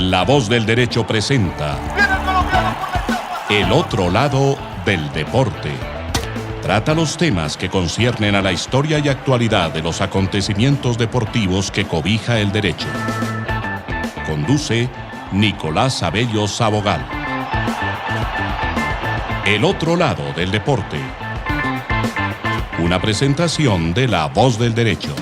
La Voz del Derecho presenta El otro lado del deporte. Trata los temas que conciernen a la historia y actualidad de los acontecimientos deportivos que cobija el derecho. Conduce Nicolás Abello Sabogal. El otro lado del deporte. Una presentación de La Voz del Derecho.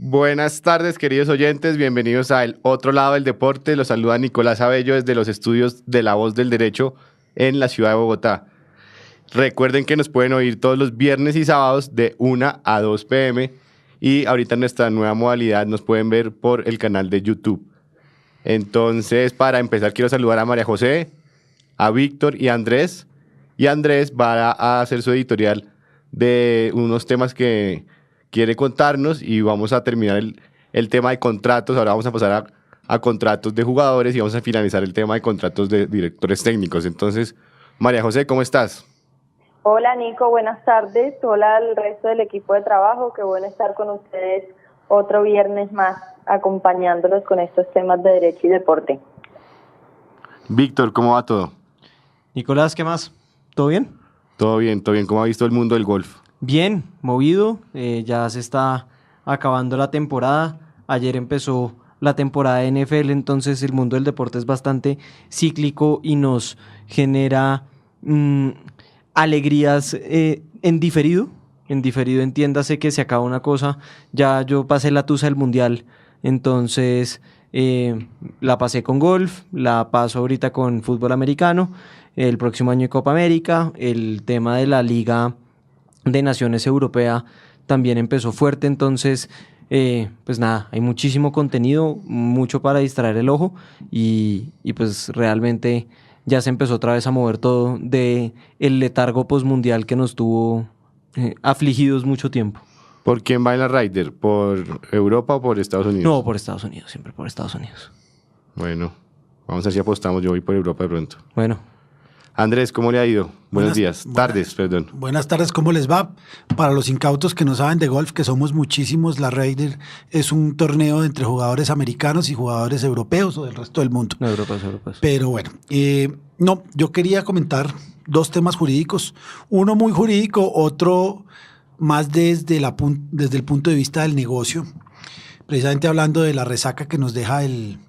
Buenas tardes, queridos oyentes, bienvenidos a El Otro Lado del Deporte. Los saluda Nicolás Abello desde los estudios de La Voz del Derecho en la ciudad de Bogotá. Recuerden que nos pueden oír todos los viernes y sábados de 1 a 2 p.m. y ahorita en nuestra nueva modalidad nos pueden ver por el canal de YouTube. Entonces, para empezar, quiero saludar a María José, a Víctor y a Andrés. Y Andrés va a hacer su editorial de unos temas que quiere contarnos y vamos a terminar el tema de contratos. Ahora vamos a pasar a contratos de jugadores y vamos a finalizar el tema de contratos de directores técnicos. Entonces, María José, ¿cómo estás? Hola Nico, buenas tardes. Hola al resto del equipo de trabajo. Qué bueno estar con ustedes otro viernes más acompañándolos con estos temas de derecho y deporte. Víctor, ¿cómo va todo? Nicolás, ¿qué más? ¿Todo bien? Todo bien, todo bien. ¿Cómo ha visto el mundo del golf? Bien, movido, ya se está acabando la temporada. Ayer empezó la temporada de NFL, entonces el mundo del deporte es bastante cíclico y nos genera alegrías en diferido. En diferido, entiéndase que se acaba una cosa. Ya yo pasé la tusa del mundial, entonces la pasé con golf, la paso ahorita con fútbol americano, el próximo año de Copa América, el tema de la Liga de Naciones Europea también empezó fuerte, entonces pues nada, hay muchísimo contenido, mucho para distraer el ojo y pues realmente ya se empezó otra vez a mover todo de el letargo postmundial que nos tuvo afligidos mucho tiempo. ¿Por quién va en la Ryder? ¿Por Europa o por Estados Unidos? No, por Estados Unidos, siempre por Estados Unidos. Bueno, vamos a ver si apostamos. Yo voy por Europa de pronto. Bueno. Andrés, ¿cómo le ha ido? Buenos días. Tardes, perdón. Buenas tardes, ¿cómo les va? Para los incautos que no saben de golf, que somos muchísimos, la Ryder es un torneo entre jugadores americanos y jugadores europeos o del resto del mundo. No, europeos. Pero bueno, no, yo quería comentar dos temas jurídicos. Uno muy jurídico, otro más desde el punto de vista del negocio. Precisamente hablando de la resaca que nos deja el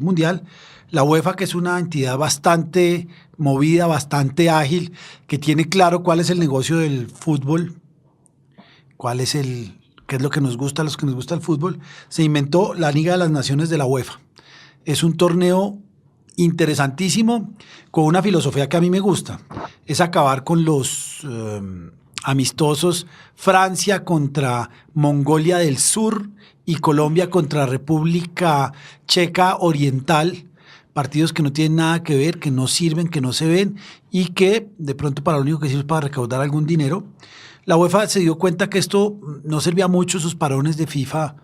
Mundial. La UEFA, que es una entidad bastante movida, bastante ágil, que tiene claro cuál es el negocio del fútbol, qué es lo que nos gusta a los que nos gusta el fútbol, se inventó la Liga de las Naciones de la UEFA. Es un torneo interesantísimo, con una filosofía que a mí me gusta, es acabar con los amistosos Francia contra Mongolia del Sur y Colombia contra República Checa Oriental, partidos que no tienen nada que ver, que no sirven, que no se ven y que de pronto para lo único que sirve es para recaudar algún dinero. La UEFA se dio cuenta que esto no servía mucho, sus parones de FIFA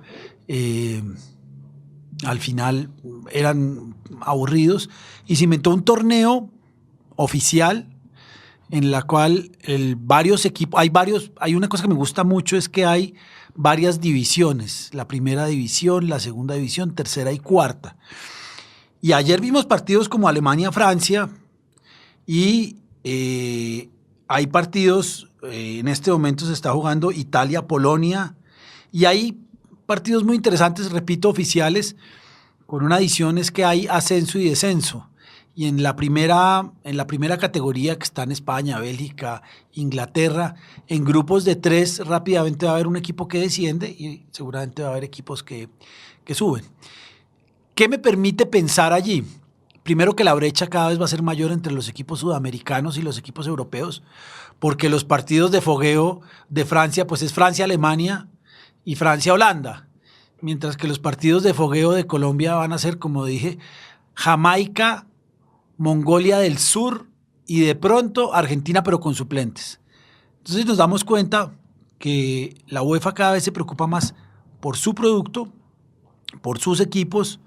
al final eran aburridos y se inventó un torneo oficial en la cual varios equipos, hay una cosa que me gusta mucho, es que hay varias divisiones, la primera división, la segunda división, tercera y cuarta. Y ayer vimos partidos como Alemania-Francia y hay partidos, en este momento se está jugando Italia-Polonia y hay partidos muy interesantes, repito, oficiales, con una adición es que hay ascenso y descenso. Y en la primera categoría que está en España, Bélgica, Inglaterra, en grupos de 3 rápidamente va a haber un equipo que desciende y seguramente va a haber equipos que suben. ¿Qué me permite pensar allí? Primero, que la brecha cada vez va a ser mayor entre los equipos sudamericanos y los equipos europeos, porque los partidos de fogueo de Francia, pues es Francia-Alemania y Francia-Holanda, mientras que los partidos de fogueo de Colombia van a ser, como dije, Jamaica, Mongolia del Sur y de pronto Argentina, pero con suplentes. Entonces nos damos cuenta que la UEFA cada vez se preocupa más por su producto, por sus equipos,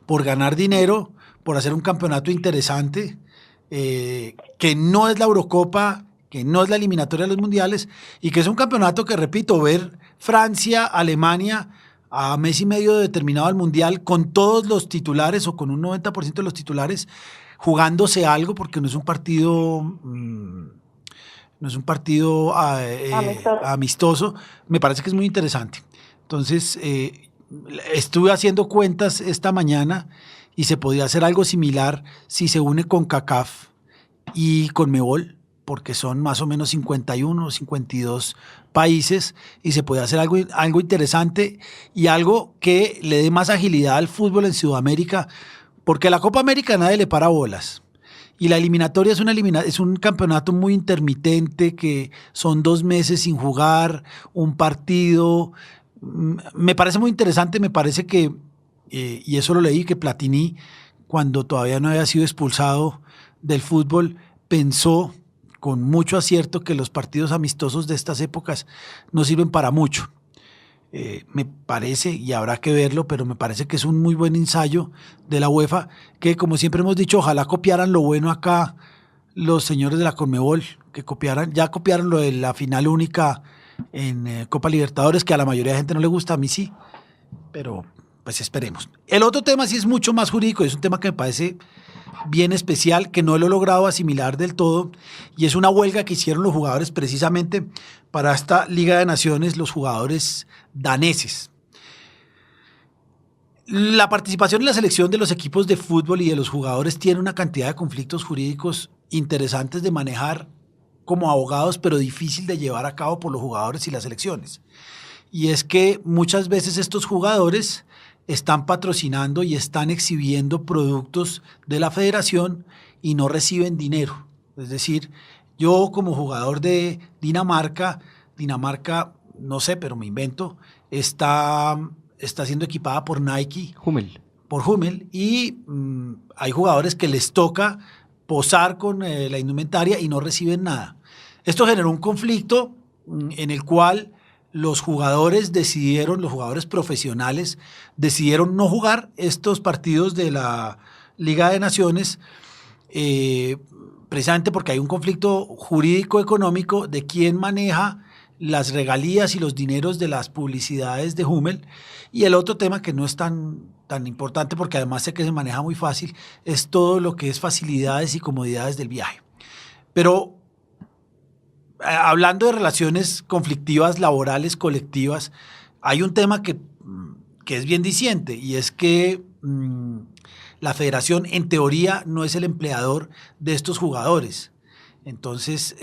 por ganar dinero, por hacer un campeonato interesante, que no es la Eurocopa, que no es la eliminatoria de los mundiales y que es un campeonato que, repito, ver Francia, Alemania a mes y medio de terminado el Mundial, con todos los titulares o con un 90% de los titulares, jugándose algo, porque no es un partido amistoso, me parece que es muy interesante. Entonces, estuve haciendo cuentas esta mañana y se podía hacer algo similar si se une con CONCACAF y Conmebol, porque son más o menos 51 o 52 países, y se puede hacer algo interesante y algo que le dé más agilidad al fútbol en Sudamérica, porque la Copa América a nadie le para bolas. Y la eliminatoria es un campeonato muy intermitente, que son 2 meses sin jugar, un partido. Me parece muy interesante, me parece que, y eso lo leí, que Platini, cuando todavía no había sido expulsado del fútbol, pensó con mucho acierto que los partidos amistosos de estas épocas no sirven para mucho. Me parece, y habrá que verlo, pero me parece que es un muy buen ensayo de la UEFA, que como siempre hemos dicho, ojalá copiaran lo bueno acá los señores de la Conmebol, que ya copiaron lo de la final única en Copa Libertadores, que a la mayoría de gente no le gusta, a mí sí, pero pues esperemos. El otro tema sí es mucho más jurídico, es un tema que me parece bien especial, que no lo he logrado asimilar del todo, y es una huelga que hicieron los jugadores precisamente para esta Liga de Naciones, los jugadores daneses. La participación en la selección de los equipos de fútbol y de los jugadores tiene una cantidad de conflictos jurídicos interesantes de manejar como abogados, pero difícil de llevar a cabo por los jugadores y las selecciones. Y es que muchas veces estos jugadores están patrocinando y están exhibiendo productos de la federación y no reciben dinero. Es decir, yo como jugador de Dinamarca, no sé, pero me invento, está siendo equipada por Nike. Por Hummel, y hay jugadores que les toca posar con la indumentaria y no reciben nada. Esto generó un conflicto en el cual los jugadores profesionales decidieron no jugar estos partidos de la Liga de Naciones, precisamente porque hay un conflicto jurídico económico de quién maneja las regalías y los dineros de las publicidades de Hummel. Y el otro tema, que no es tan importante, porque además sé que se maneja muy fácil, es todo lo que es facilidades y comodidades del viaje. Pero hablando de relaciones conflictivas laborales colectivas, hay un tema que es bien diciente, y es que la federación en teoría no es el empleador de estos jugadores. Entonces,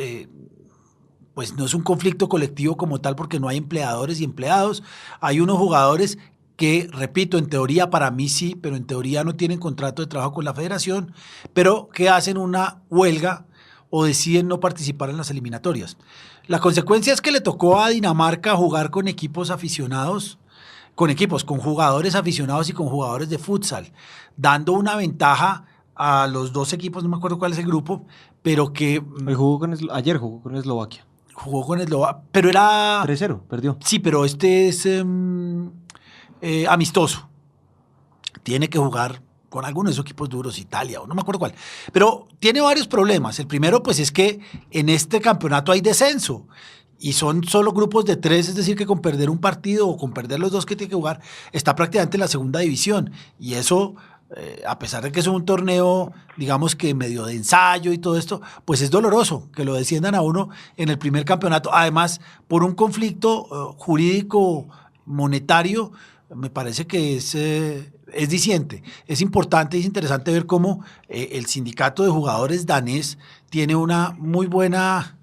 pues no es un conflicto colectivo como tal, porque no hay empleadores y empleados. Hay unos jugadores que, repito, en teoría para mí sí, pero en teoría no tienen contrato de trabajo con la federación, pero que hacen una huelga o deciden no participar en las eliminatorias. La consecuencia es que le tocó a Dinamarca jugar con equipos aficionados, con jugadores aficionados y con jugadores de futsal, dando una ventaja a los dos equipos, no me acuerdo cuál es el grupo, pero que... Ayer jugó con Eslovaquia. Jugó con Eslovaquia, pero era... 3-0, perdió. Sí, pero este es amistoso. Tiene que jugar con algunos de esos equipos duros, Italia, o no me acuerdo cuál. Pero tiene varios problemas. El primero, pues, es que en este campeonato hay descenso y son solo grupos de 3, es decir, que con perder un partido o con perder los 2 que tiene que jugar, está prácticamente en la segunda división. Y eso, a pesar de que es un torneo, digamos que medio de ensayo y todo esto, pues es doloroso que lo desciendan a uno en el primer campeonato. Además, por un conflicto jurídico monetario, me parece que es diciente. Es importante y es interesante ver cómo el sindicato de jugadores danés tiene una muy buena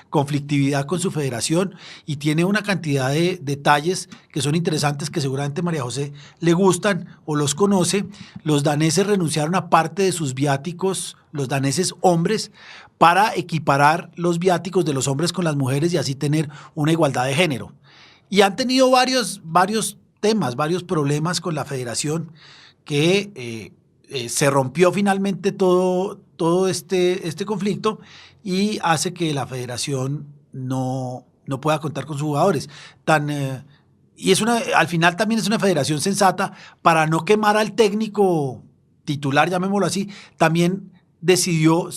conflictividad con su federación y tiene una cantidad de detalles que son interesantes, que seguramente María José le gustan o los conoce. Los daneses renunciaron a parte de sus viáticos, los daneses hombres, para equiparar los viáticos de los hombres con las mujeres y así tener una igualdad de género. Y han tenido varios temas, varios problemas con la federación, que se rompió finalmente todo este conflicto y hace que la federación no pueda contar con sus jugadores. Y al final también es una federación sensata, para no quemar al técnico titular, llamémoslo así. También decidió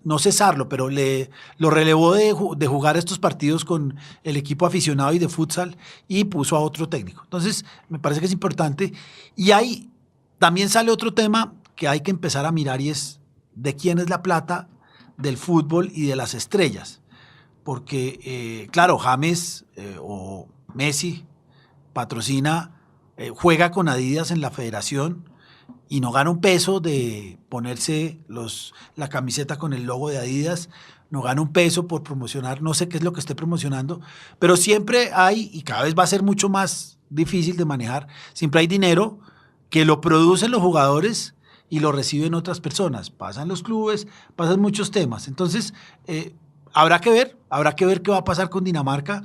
no cesarlo, pero lo relevó de jugar estos partidos con el equipo aficionado y de futsal y puso a otro técnico. Entonces, me parece que es importante. Y ahí también sale otro tema que hay que empezar a mirar y es de quién es la plata del fútbol y de las estrellas. Porque, claro, James o Messi patrocina, juega con Adidas en la federación y no gana un peso de ponerse la camiseta con el logo de Adidas, no gana un peso por promocionar, no sé qué es lo que esté promocionando, pero siempre hay, y cada vez va a ser mucho más difícil de manejar, siempre hay dinero que lo producen los jugadores y lo reciben otras personas. Pasan los clubes, pasan muchos temas. Entonces, habrá que ver qué va a pasar con Dinamarca.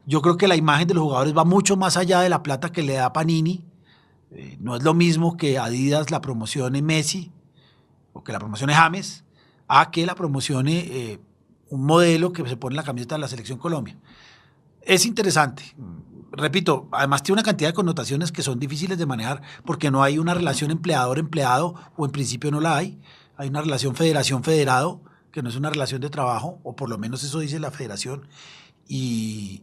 Yo creo que la imagen de los jugadores va mucho más allá de la plata que le da Panini. No es lo mismo que Adidas la promocione Messi o que la promocione James a que la promocione un modelo que se pone en la camiseta de la Selección Colombia. Es interesante. Repito, además tiene una cantidad de connotaciones que son difíciles de manejar porque no hay una relación empleador-empleado, o en principio no la hay. Hay una relación federación-federado, que no es una relación de trabajo, o por lo menos eso dice la federación. Y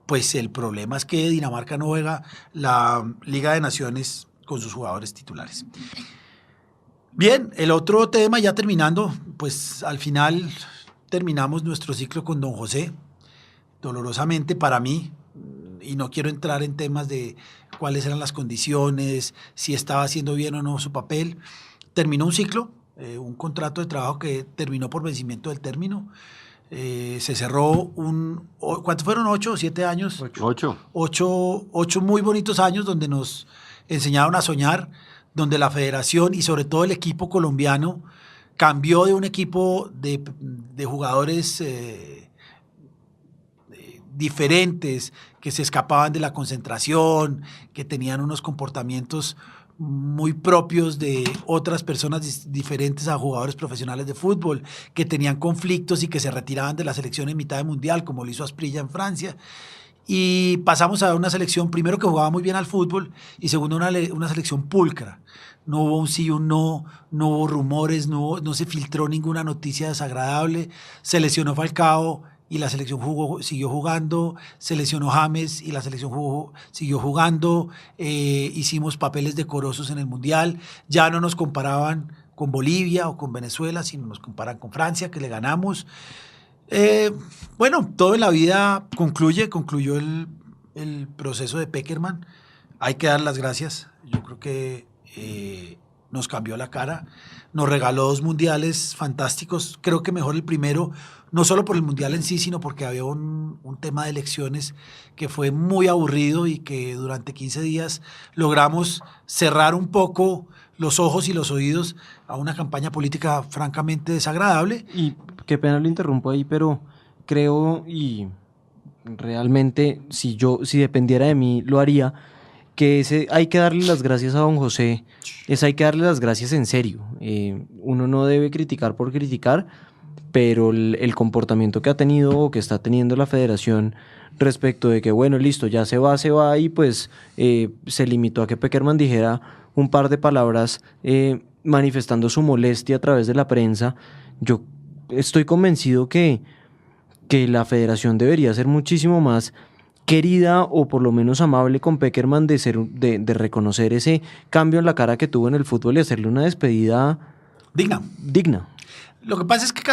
pues el problema es que Dinamarca no juega la Liga de Naciones con sus jugadores titulares. Bien, el otro tema, ya terminando, pues al final terminamos nuestro ciclo con don José, dolorosamente para mí, y no quiero entrar en temas de cuáles eran las condiciones, si estaba haciendo bien o no su papel. Terminó un ciclo, un contrato de trabajo que terminó por vencimiento del término. Se cerró ¿cuántos fueron? 8 o 7 años. 8 muy bonitos años donde nos enseñaron a soñar, donde la federación y sobre todo el equipo colombiano cambió de un equipo de jugadores diferentes, que se escapaban de la concentración, que tenían unos comportamientos muy propios de otras personas diferentes a jugadores profesionales de fútbol, que tenían conflictos y que se retiraban de la selección en mitad de mundial, como lo hizo Asprilla en Francia. Y pasamos a una selección, primero, que jugaba muy bien al fútbol, y segundo, una selección pulcra. No hubo un sí, un no hubo rumores, no se filtró ninguna noticia desagradable. Se lesionó Falcao y la selección siguió jugando, se lesionó James y la selección siguió jugando, hicimos papeles decorosos en el Mundial, ya no nos comparaban con Bolivia o con Venezuela, sino nos comparan con Francia, que le ganamos. Bueno, todo en la vida concluyó el proceso de Pekerman. Hay que dar las gracias. Yo creo que nos cambió la cara, nos regaló 2 mundiales fantásticos. Creo que mejor el primero, no solo por el mundial en sí, sino porque había un tema de elecciones que fue muy aburrido y que durante 15 días logramos cerrar un poco los ojos y los oídos a una campaña política francamente desagradable. Y qué pena lo interrumpo ahí, pero creo, y realmente si dependiera de mí lo haría, que hay que darle las gracias a don José, hay que darle las gracias en serio. Uno no debe criticar por criticar, pero el comportamiento que ha tenido o que está teniendo la federación respecto de que, bueno, listo, ya se va, y pues se limitó a que Pekerman dijera un par de palabras manifestando su molestia a través de la prensa. Yo estoy convencido que la federación debería ser muchísimo más querida o por lo menos amable con Pekerman, de reconocer ese cambio en la cara que tuvo en el fútbol y hacerle una despedida digna. Lo que pasa es que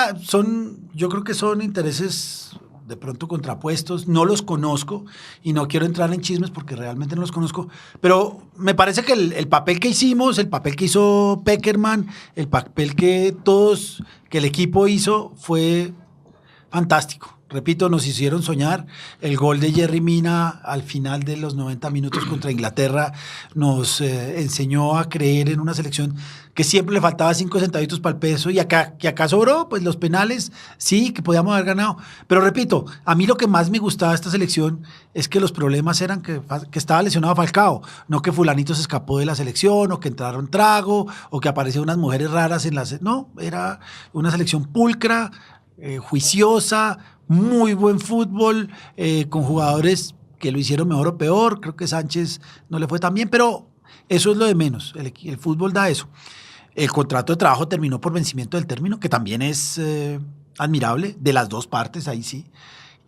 yo creo que son intereses de pronto contrapuestos, no los conozco y no quiero entrar en chismes porque realmente no los conozco, pero me parece que el papel que hicimos, el papel que hizo Pekerman, el papel que el equipo hizo fue fantástico. Repito, nos hicieron soñar. El gol de Yerry Mina al final de los 90 minutos contra Inglaterra nos enseñó a creer en una selección que siempre le faltaba 5 centavitos para el peso, y que acá sobró, pues los penales sí, que podíamos haber ganado. Pero repito, a mí lo que más me gustaba de esta selección es que los problemas eran que estaba lesionado Falcao, no que fulanito se escapó de la selección, o que entraron trago, o que aparecieron unas mujeres raras no, era una selección pulcra, juiciosa, muy buen fútbol, con jugadores que lo hicieron mejor o peor. Creo que Sánchez no le fue tan bien, pero eso es lo de menos. El fútbol da eso. El contrato de trabajo terminó por vencimiento del término, que también es admirable, de las dos partes, ahí sí.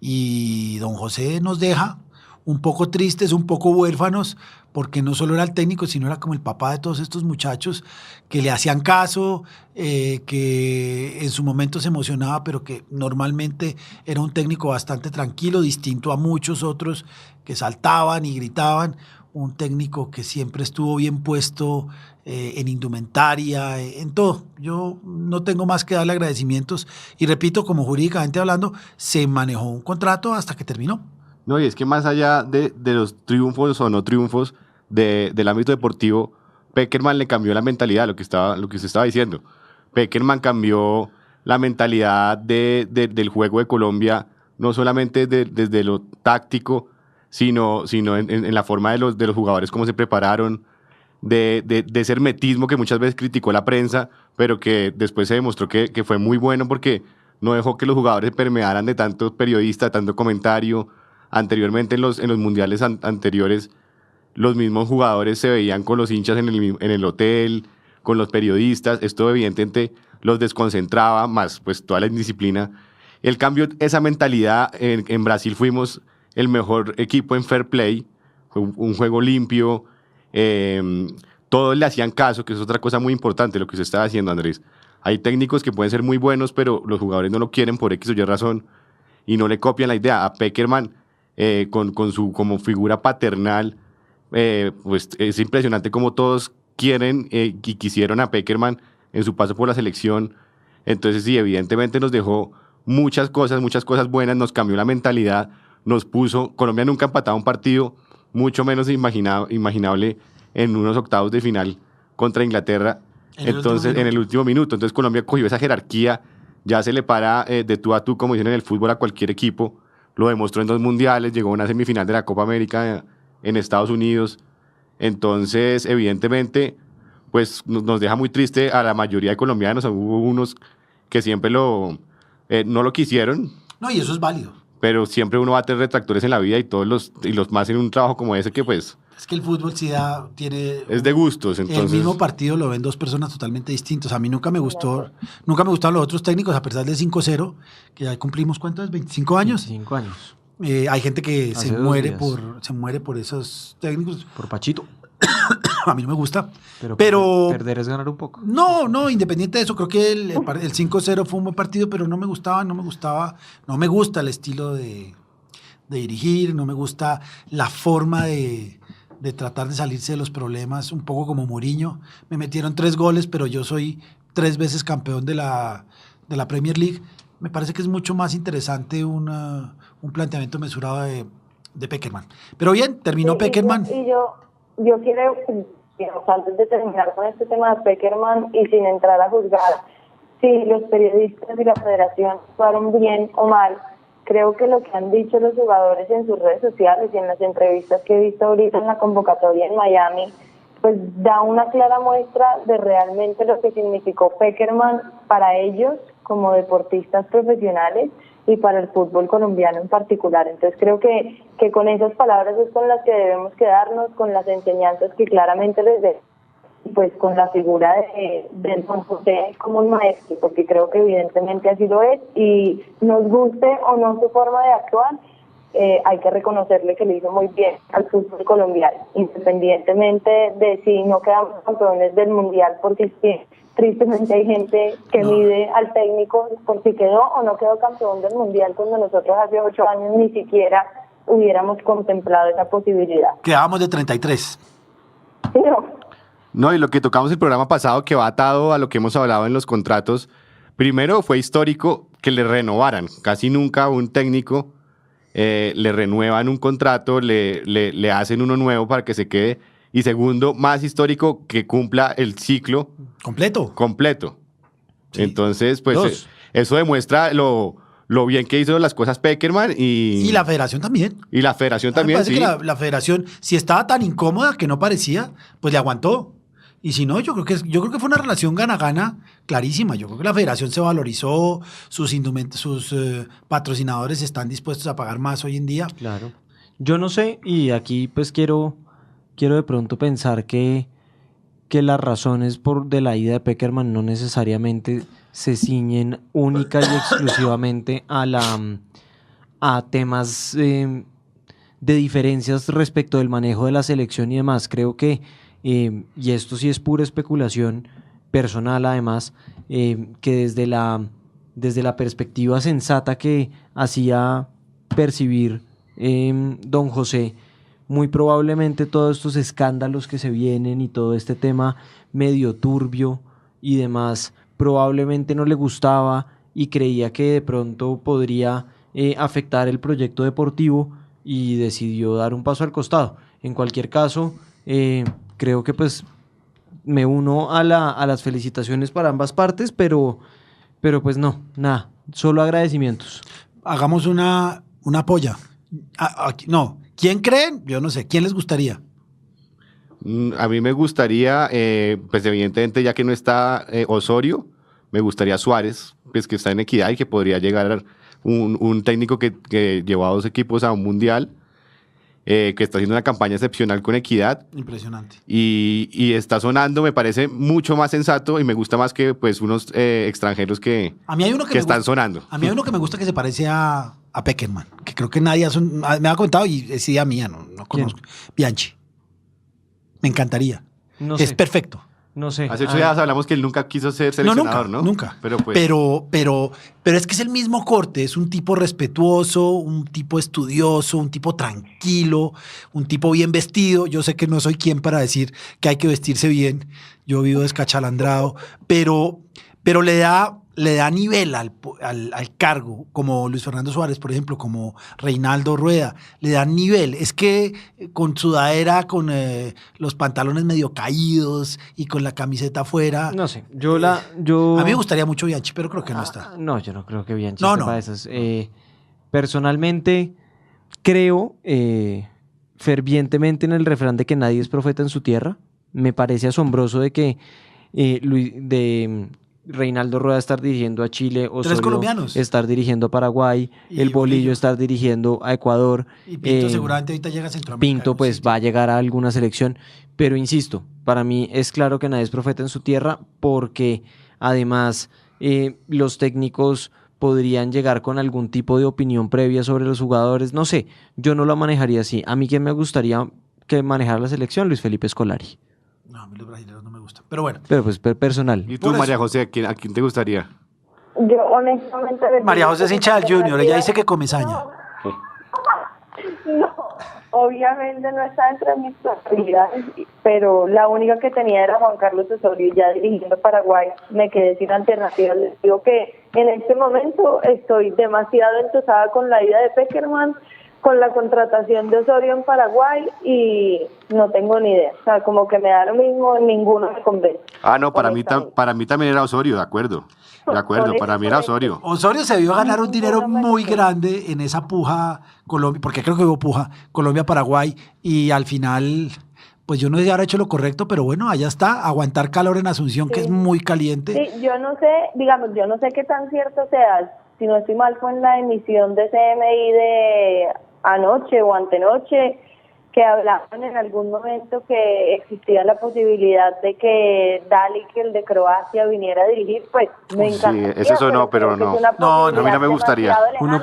Y don José nos deja un poco tristes, un poco huérfanos, porque no solo era el técnico, sino era como el papá de todos estos muchachos que le hacían caso, que en su momento se emocionaba, pero que normalmente era un técnico bastante tranquilo, distinto a muchos otros que saltaban y gritaban. Un técnico que siempre estuvo bien puesto en indumentaria, en todo. Yo no tengo más que darle agradecimientos y repito, como jurídicamente hablando, se manejó un contrato hasta que terminó. No, y es que más allá de los triunfos o no triunfos del ámbito deportivo, Pekerman le cambió la mentalidad, lo que usted estaba diciendo. Pekerman cambió la mentalidad del juego de Colombia, no solamente desde lo táctico, sino en la forma de los jugadores, cómo se prepararon, de ese hermetismo que muchas veces criticó la prensa, pero que después se demostró que fue muy bueno porque no dejó que los jugadores se permearan de tantos periodistas, tanto comentario. Anteriormente en los mundiales anteriores, los mismos jugadores se veían con los hinchas en el hotel, con los periodistas. Esto evidentemente los desconcentraba, más pues toda la indisciplina. El cambio, esa mentalidad, en Brasil fuimos el mejor equipo en fair play, fue un juego limpio, todos le hacían caso, que es otra cosa muy importante lo que usted estaba haciendo, Andrés. Hay técnicos que pueden ser muy buenos, pero los jugadores no lo quieren por X o Y razón y no le copian la idea. A Pekerman, con su como figura paternal, pues es impresionante cómo todos quieren y quisieron a Pekerman en su paso por la selección. Entonces sí, evidentemente nos dejó muchas cosas buenas, nos cambió la mentalidad, nos puso, Colombia nunca ha empatado un partido, mucho menos imaginable en unos octavos de final contra Inglaterra, entonces en el último minuto. Entonces Colombia cogió esa jerarquía, ya se le para de tú a tú, como dicen en el fútbol, a cualquier equipo. Lo demostró en 2 mundiales, llegó a una semifinal de la Copa América en Estados Unidos. Entonces, evidentemente, pues nos deja muy triste a la mayoría de colombianos. Hubo unos que siempre no lo quisieron. No, y eso es válido. Pero siempre uno va a tener retractores en la vida y los más en un trabajo como ese que pues... Es que el fútbol sí tiene... Es de gustos, entonces... El mismo partido lo ven 2 personas totalmente distintas. A mí nunca me gustaron los otros técnicos, a pesar del 5-0, que ya cumplimos, ¿cuánto es? ¿25 años? 25 años. Hay gente que Hace se 2 muere días. por esos técnicos. Por Pachito. A mí no me gusta. Pero perder es ganar un poco. No, independiente de eso, creo que el 5-0 fue un buen partido, pero no me gusta el estilo de dirigir, no me gusta la forma de tratar de salirse de los problemas, un poco como Mourinho. Me metieron 3 goles, pero yo soy 3 veces campeón de la Premier League. Me parece que es mucho más interesante un planteamiento mesurado de Pekerman. Pero bien, terminó Pekerman. Yo quiero, antes de terminar con este tema de Pekerman y sin entrar a juzgar si los periodistas y la federación actuaron bien o mal, creo que lo que han dicho los jugadores en sus redes sociales y en las entrevistas que he visto ahorita en la convocatoria en Miami, pues da una clara muestra de realmente lo que significó Pekerman para ellos como deportistas profesionales y para el fútbol colombiano en particular. Entonces creo que con esas palabras es con las que debemos quedarnos, con las enseñanzas que claramente les dé, pues con la figura de Don José como un maestro, porque creo que evidentemente así lo es, y nos guste o no su forma de actuar, hay que reconocerle que le hizo muy bien al fútbol colombiano, independientemente de si no quedamos campeones del mundial, porque sí, tristemente hay gente que mide al técnico por si quedó o no quedó campeón del mundial, cuando nosotros hace 8 años ni siquiera hubiéramos contemplado esa posibilidad. Quedábamos de 33. No, y lo que tocamos el programa pasado, que va atado a lo que hemos hablado en los contratos, primero fue histórico que le renovaran. Casi nunca a un técnico le renuevan un contrato, le hacen uno nuevo para que se quede. Y segundo, más histórico, que cumpla el ciclo completo. Sí. Entonces, pues eso demuestra lo bien que hizo las cosas Pekerman y la federación también. Y la federación también, sí. Que la federación, si estaba tan incómoda que no parecía, pues le aguantó. Y si no, yo creo que fue una relación gana-gana clarísima. Yo creo que la federación se valorizó, sus patrocinadores están dispuestos a pagar más hoy en día. Claro. Yo no sé, y aquí pues quiero de pronto pensar que que las razones de la ida de Pekerman no necesariamente se ciñen única y exclusivamente a temas de diferencias respecto del manejo de la selección y demás. Creo que, y esto sí es pura especulación personal además, que desde la perspectiva sensata que hacía percibir don José, muy probablemente todos estos escándalos que se vienen y todo este tema medio turbio y demás, probablemente no le gustaba y creía que de pronto podría afectar el proyecto deportivo y decidió dar un paso al costado. En cualquier caso, creo que pues me uno a las felicitaciones para ambas partes, pero pues no, nada, solo agradecimientos. Hagamos una polla. No, ¿quién creen? Yo no sé, ¿quién les gustaría? A mí me gustaría, pues evidentemente ya que no está Osorio, me gustaría Suárez, pues que está en Equidad y que podría llegar un técnico que llevó a 2 equipos a un mundial, que está haciendo una campaña excepcional con Equidad. Impresionante. Y está sonando, me parece mucho más sensato y me gusta más que pues unos extranjeros que están sonando. A mí hay uno que me gusta que se parece a Pekerman, que creo que nadie me ha comentado y es idea mía, no conozco. Bianchi. Me encantaría. No es sé. perfecto. No sé. Hace 8 días hablamos que él nunca quiso ser seleccionador, ¿no? Nunca. Pero pues... Pero es que es el mismo corte, es un tipo respetuoso, un tipo estudioso, un tipo tranquilo, un tipo bien vestido. Yo sé que no soy quien para decir que hay que vestirse bien, yo vivo descachalandrado, pero le da nivel al cargo, como Luis Fernando Suárez, por ejemplo, como Reinaldo Rueda, le dan nivel. Es que con sudadera, con los pantalones medio caídos y con la camiseta afuera. No sé, A mí me gustaría mucho Bianchi, pero creo que no está. No, yo no creo que Bianchi No, esté no. para esas. Personalmente, creo fervientemente en el refrán de que nadie es profeta en su tierra. Me parece asombroso de que Reinaldo Rueda estar dirigiendo a Chile, Osorio colombianos. estar dirigiendo a Paraguay, Y el Bolillo Bolillo. estar dirigiendo a Ecuador. Y Pinto seguramente ahorita llega a Centroamérica. Pinto pues va a llegar a alguna selección, pero insisto, para mí es claro que nadie es profeta en su tierra porque además los técnicos podrían llegar con algún tipo de opinión previa sobre los jugadores, no sé, yo no lo manejaría así. A mí quien me gustaría que manejara la selección, Luis Felipe Scolari. No, a mí los brasileños no me gustan. Pero bueno. Pero pues personal. ¿Y tú, Por eso. María José, a quién te gustaría? Yo honestamente... María José es hincha del Junior, ella dice que come saña. No, obviamente no está entre mis prioridades, pero la única que tenía era Juan Carlos Osorio, ya dirigiendo Paraguay, me quedé sin alternativas. Les digo que en este momento estoy demasiado entusada con la ida de Pekerman, con la contratación de Osorio en Paraguay y no tengo ni idea. O sea, como que me da lo mismo, ninguno me convence. No, para mí también era Osorio, de acuerdo. De acuerdo, para mí era Osorio. Osorio se vio ganar un dinero muy grande en esa puja Colombia, porque creo que hubo puja Colombia-Paraguay y al final, pues yo no sé si habrá hecho lo correcto, pero bueno, allá está, aguantar calor en Asunción, que es muy caliente. Sí, yo no sé qué tan cierto sea. Si no estoy mal, fue en la emisión de CMI de anoche o antenoche, que hablaban en algún momento que existía la posibilidad de que Dalic, el de Croacia, viniera a dirigir, pues me encanta. Sí, eso no, pero no. No, a mí no me gustaría. Uno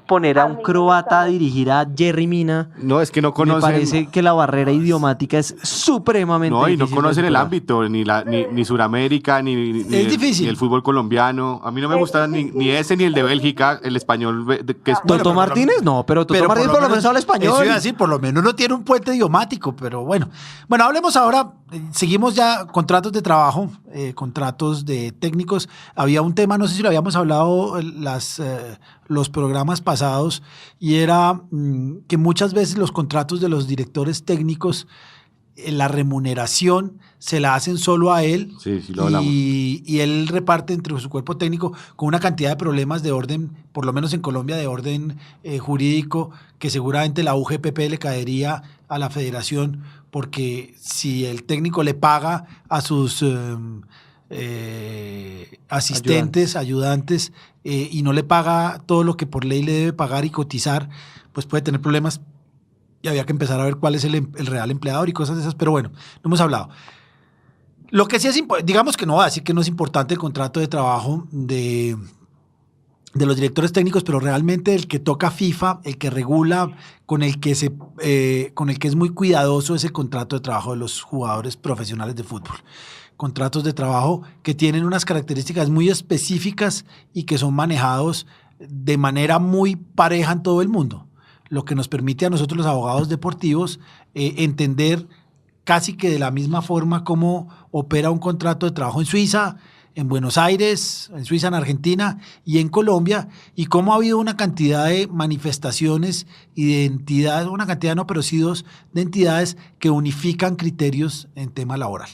poner a un croata a dirigir a Jerry Mina. No, es que no conocen. Me parece que la barrera idiomática es supremamente No, y no difícil conocen de el superar. ámbito, ni Suramérica, ni difícil. el fútbol colombiano. A mí no me gusta ni ese ni el de Bélgica, el español que es... ¿Toto pero Martínez? No, pero Toto Martínez por lo menos habla español. Eso iba a decir, por lo menos no tiene un puente idiomático, pero bueno. Bueno, hablemos ahora, seguimos ya contratos de trabajo, contratos de técnicos. Había un tema, no sé si lo habíamos hablado los programas pasados, y era que muchas veces los contratos de los directores técnicos, la remuneración se la hacen solo a él. Sí, lo hablamos. Y él reparte entre su cuerpo técnico con una cantidad de problemas de orden, por lo menos en Colombia, de orden jurídico, que seguramente la UGPP le caería a la federación, porque si el técnico le paga a sus asistentes, ayudantes, y no le paga todo lo que por ley le debe pagar y cotizar, pues puede tener problemas y había que empezar a ver cuál es el real empleador y cosas de esas, pero bueno, no hemos hablado. Lo que sí es importante, digamos que no va a decir que no es importante el contrato de trabajo de los directores técnicos, pero realmente el que toca FIFA, el que regula, con el que es muy cuidadoso es el contrato de trabajo de los jugadores profesionales de fútbol. Contratos de trabajo que tienen unas características muy específicas y que son manejados de manera muy pareja en todo el mundo, lo que nos permite a nosotros los abogados deportivos entender casi que de la misma forma cómo opera un contrato de trabajo en Suiza, en Buenos Aires, en Suiza, en Argentina y en Colombia, y cómo ha habido una cantidad de manifestaciones y de entidades, una cantidad no, pero sí dos, de entidades que unifican criterios en tema laboral.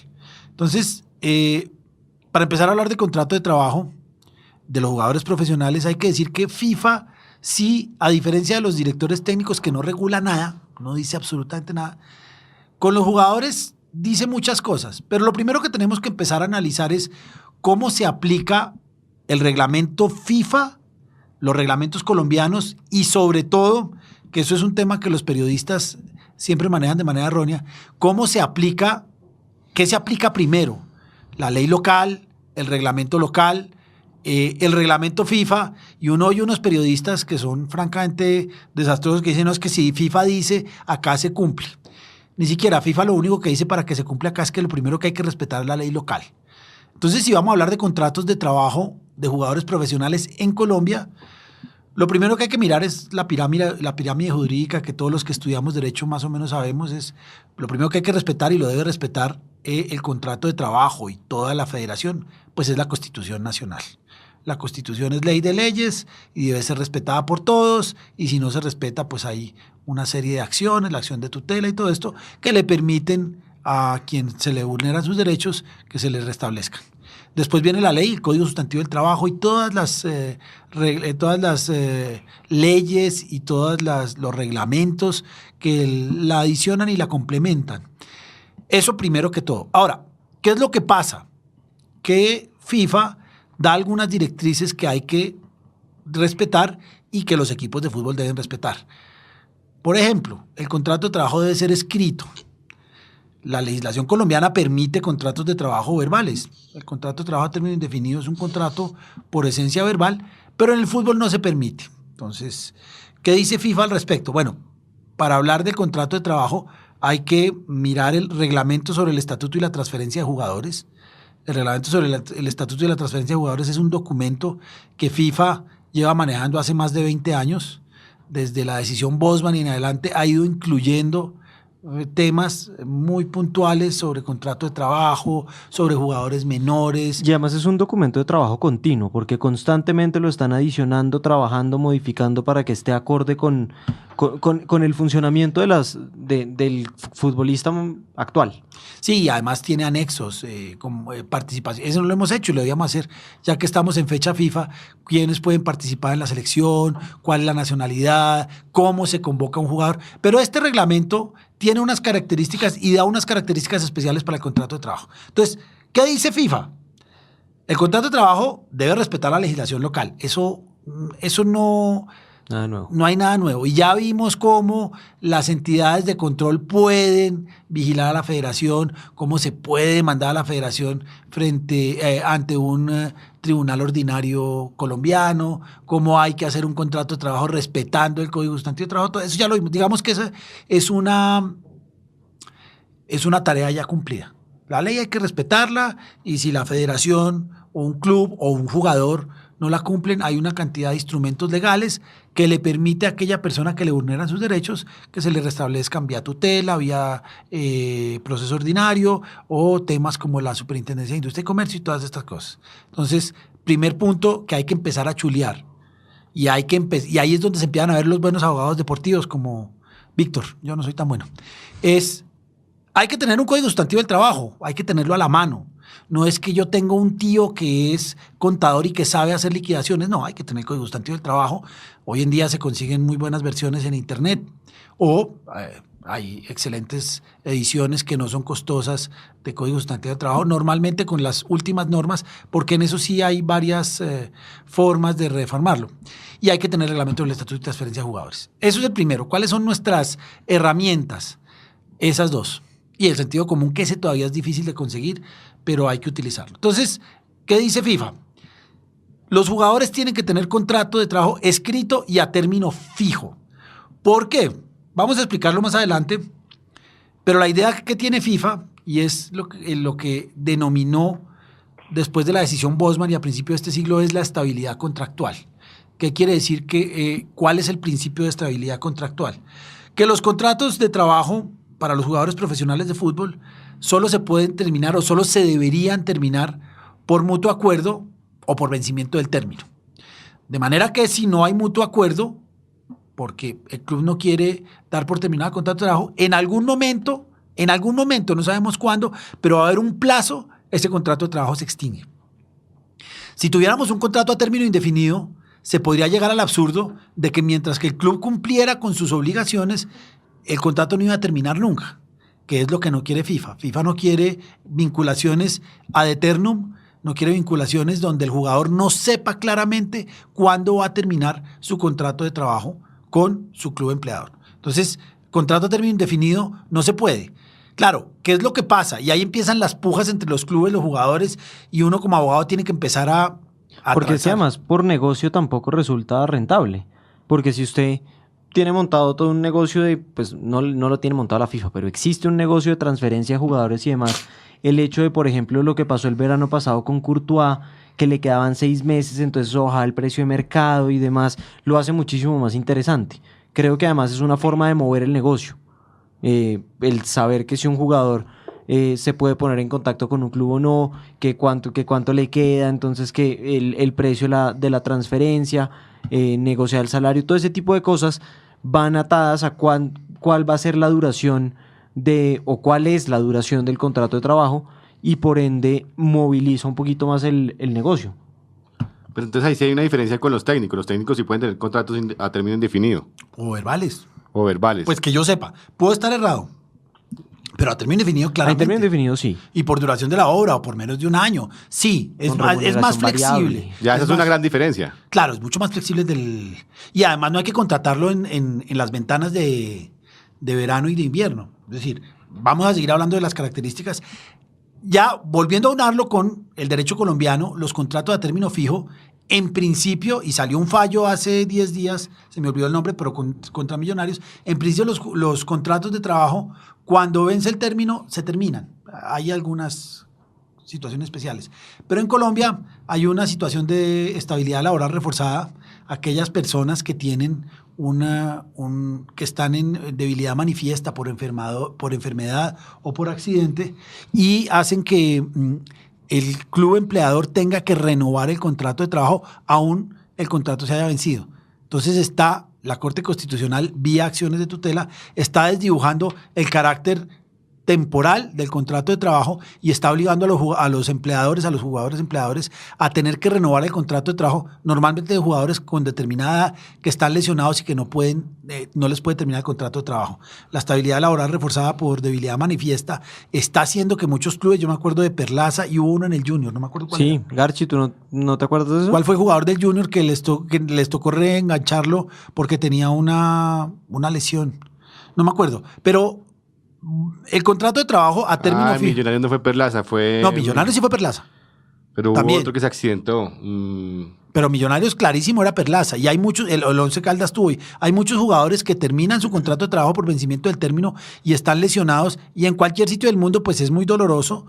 Entonces, para empezar a hablar de contrato de trabajo de los jugadores profesionales, hay que decir que FIFA sí, a diferencia de los directores técnicos que no regula nada, no dice absolutamente nada, con los jugadores dice muchas cosas, pero lo primero que tenemos que empezar a analizar es cómo se aplica el reglamento FIFA, los reglamentos colombianos y sobre todo, que eso es un tema que los periodistas siempre manejan de manera errónea, cómo se aplica, qué se aplica primero, la ley local, el reglamento local, el reglamento FIFA, y uno oye unos periodistas que son francamente desastrosos que dicen, no, es que si FIFA dice, acá se cumple. Ni siquiera FIFA lo único que dice para que se cumpla acá es que lo primero que hay que respetar es la ley local. Entonces, si vamos a hablar de contratos de trabajo de jugadores profesionales en Colombia, lo primero que hay que mirar es la pirámide jurídica que todos los que estudiamos derecho más o menos sabemos. Es lo primero que hay que respetar y lo debe respetar el contrato de trabajo y toda la federación, pues es la Constitución Nacional. La Constitución es ley de leyes y debe ser respetada por todos, y si no se respeta, pues hay una serie de acciones, la acción de tutela y todo esto, que le permiten a quien se le vulneran sus derechos que se les restablezcan. Después viene la ley, el Código Sustantivo del Trabajo y todas las leyes y todos los reglamentos que la adicionan y la complementan. Eso primero que todo. Ahora, ¿qué es lo que pasa? Que FIFA da algunas directrices que hay que respetar y que los equipos de fútbol deben respetar. Por ejemplo, el contrato de trabajo debe ser escrito. La legislación colombiana permite contratos de trabajo verbales. El contrato de trabajo a término indefinido es un contrato por esencia verbal, pero en el fútbol no se permite. Entonces, ¿qué dice FIFA al respecto? Bueno, para hablar del contrato de trabajo hay que mirar el reglamento sobre el estatuto y la transferencia de jugadores. El reglamento sobre el estatuto y la transferencia de jugadores es un documento que FIFA lleva manejando hace más de 20 años. Desde la decisión Bosman y en adelante ha ido incluyendo temas muy puntuales sobre contrato de trabajo, sobre jugadores menores. Y además es un documento de trabajo continuo, porque constantemente lo están adicionando, trabajando, modificando para que esté acorde con el funcionamiento del futbolista actual. Sí, y además tiene anexos, como participación. Eso no lo hemos hecho y lo debíamos hacer, ya que estamos en fecha FIFA, quiénes pueden participar en la selección, cuál es la nacionalidad, cómo se convoca un jugador. Pero este reglamento tiene unas características y da unas características especiales para el contrato de trabajo. Entonces, ¿qué dice FIFA? El contrato de trabajo debe respetar la legislación local. Eso no... Nada nuevo. No hay nada nuevo. Y ya vimos cómo las entidades de control pueden vigilar a la federación, cómo se puede demandar a la federación ante un tribunal ordinario colombiano, cómo hay que hacer un contrato de trabajo respetando el Código Sustantivo de Trabajo. Todo eso ya lo vimos. Digamos que esa es una tarea ya cumplida. La ley hay que respetarla, y si la federación o un club o un jugador no la cumplen, hay una cantidad de instrumentos legales que le permite a aquella persona que le vulneran sus derechos que se le restablezcan vía tutela, vía proceso ordinario, o temas como la Superintendencia de Industria y Comercio y todas estas cosas. Entonces, primer punto que hay que empezar a chulear, y ahí es donde se empiezan a ver los buenos abogados deportivos como Víctor, yo no soy tan bueno, hay que tener un Código Sustantivo del Trabajo, hay que tenerlo a la mano. No es que yo tengo un tío que es contador y que sabe hacer liquidaciones. No, hay que tener el Código Sustantivo del Trabajo. Hoy en día se consiguen muy buenas versiones en internet. O Hay excelentes ediciones que no son costosas de Código Sustantivo de Trabajo, normalmente con las últimas normas, porque en eso sí hay varias formas de reformarlo. Y hay que tener reglamento del Estatuto de Transferencia de Jugadores. Eso es el primero. ¿Cuáles son nuestras herramientas? Esas dos. Y el sentido común, que ese todavía es difícil de conseguir, pero hay que utilizarlo. Entonces, ¿qué dice FIFA? Los jugadores tienen que tener contrato de trabajo escrito y a término fijo. ¿Por qué? Vamos a explicarlo más adelante, pero la idea que tiene FIFA, y es lo que denominó después de la decisión Bosman y a principios de este siglo, es la estabilidad contractual. ¿Qué quiere decir? ¿Cuál es el principio de estabilidad contractual? Que los contratos de trabajo para los jugadores profesionales de fútbol solo se pueden terminar o solo se deberían terminar por mutuo acuerdo o por vencimiento del término. De manera que si no hay mutuo acuerdo, porque el club no quiere dar por terminado el contrato de trabajo, en algún momento, no sabemos cuándo, pero va a haber un plazo, ese contrato de trabajo se extingue. Si tuviéramos un contrato a término indefinido, se podría llegar al absurdo de que mientras que el club cumpliera con sus obligaciones, el contrato no iba a terminar nunca, que es lo que no quiere FIFA. FIFA no quiere vinculaciones ad eternum, no quiere vinculaciones donde el jugador no sepa claramente cuándo va a terminar su contrato de trabajo con su club empleador. Entonces, contrato a término indefinido no se puede. Claro, ¿qué es lo que pasa? Y ahí empiezan las pujas entre los clubes, los jugadores, y uno como abogado tiene que empezar a porque si además por negocio tampoco resulta rentable. Porque si usted tiene montado todo un negocio pues no lo tiene montado la FIFA, pero existe un negocio de transferencia de jugadores y demás. El hecho de, por ejemplo, lo que pasó el verano pasado con Courtois, que le quedaban 6 meses, entonces bajaba el precio de mercado y demás, lo hace muchísimo más interesante. Creo que además es una forma de mover el negocio. El saber que si un jugador se puede poner en contacto con un club o no, que cuánto le queda, entonces que el precio de la transferencia, negociar el salario, todo ese tipo de cosas van atadas a cuál va a ser la duración o cuál es la duración del contrato de trabajo, y por ende moviliza un poquito más el negocio. Pero entonces ahí sí hay una diferencia con los técnicos. Los técnicos sí pueden tener contratos a término indefinido. O verbales. O verbales. Pues que yo sepa. Puedo estar errado, pero a término indefinido, claramente. A término indefinido, sí. Y por duración de la obra o por menos de un año. Sí, es más flexible. Variable. Ya esa es una gran diferencia. Claro, es mucho más flexible y además no hay que contratarlo en las ventanas de verano y de invierno. Es decir, vamos a seguir hablando de las características. Ya volviendo a unarlo con el derecho colombiano, los contratos a término fijo, en principio, y salió un fallo hace 10 días, se me olvidó el nombre, pero contra Millonarios, en principio los contratos de trabajo, cuando vence el término, se terminan. Hay algunas situaciones especiales. Pero en Colombia hay una situación de estabilidad laboral reforzada. Aquellas personas que tienen que están en debilidad manifiesta por enfermedad o por accidente, y hacen que el club empleador tenga que renovar el contrato de trabajo aún el contrato se haya vencido. Entonces la Corte Constitucional, vía acciones de tutela, está desdibujando el carácter temporal del contrato de trabajo y está obligando a los empleadores, a los jugadores empleadores, a tener que renovar el contrato de trabajo, normalmente de jugadores con determinada edad que están lesionados y que no les puede terminar el contrato de trabajo. La estabilidad laboral reforzada por debilidad manifiesta está haciendo que muchos clubes, yo me acuerdo de Perlaza y hubo uno en el Junior, no me acuerdo cuál. Sí, era. Garchi, ¿tú no te acuerdas de eso? ¿Cuál fue el jugador del Junior que les tocó reengancharlo porque tenía una lesión? No me acuerdo, pero el contrato de trabajo a término fijo. Millonarios no fue Perlaza, fue... No, Millonarios sí fue Perlaza. Pero también hubo otro que se accidentó. Pero Millonarios clarísimo era Perlaza. Y hay muchos, el Once Caldas tuvo. Hay muchos jugadores que terminan su contrato de trabajo por vencimiento del término y están lesionados. Y en cualquier sitio del mundo pues es muy doloroso,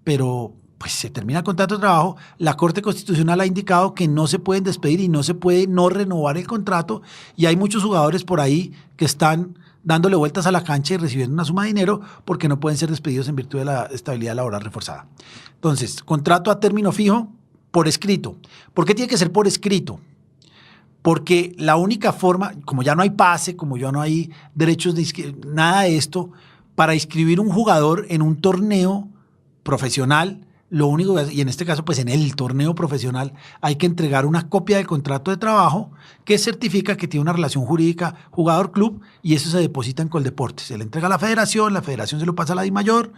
pero pues se termina el contrato de trabajo. La Corte Constitucional ha indicado que no se pueden despedir y no se puede no renovar el contrato. Y hay muchos jugadores por ahí que están dándole vueltas a la cancha y recibiendo una suma de dinero porque no pueden ser despedidos en virtud de la estabilidad laboral reforzada. Entonces, contrato a término fijo por escrito. ¿Por qué tiene que ser por escrito? Porque la única forma, como ya no hay pase, como ya no hay derechos nada de esto, para inscribir un jugador en un torneo profesional lo único que hace, y en este caso, pues en el torneo profesional, hay que entregar una copia del contrato de trabajo que certifica que tiene una relación jurídica jugador-club y eso se deposita en Coldeportes. Se le entrega a la federación se lo pasa a la DIMAYOR,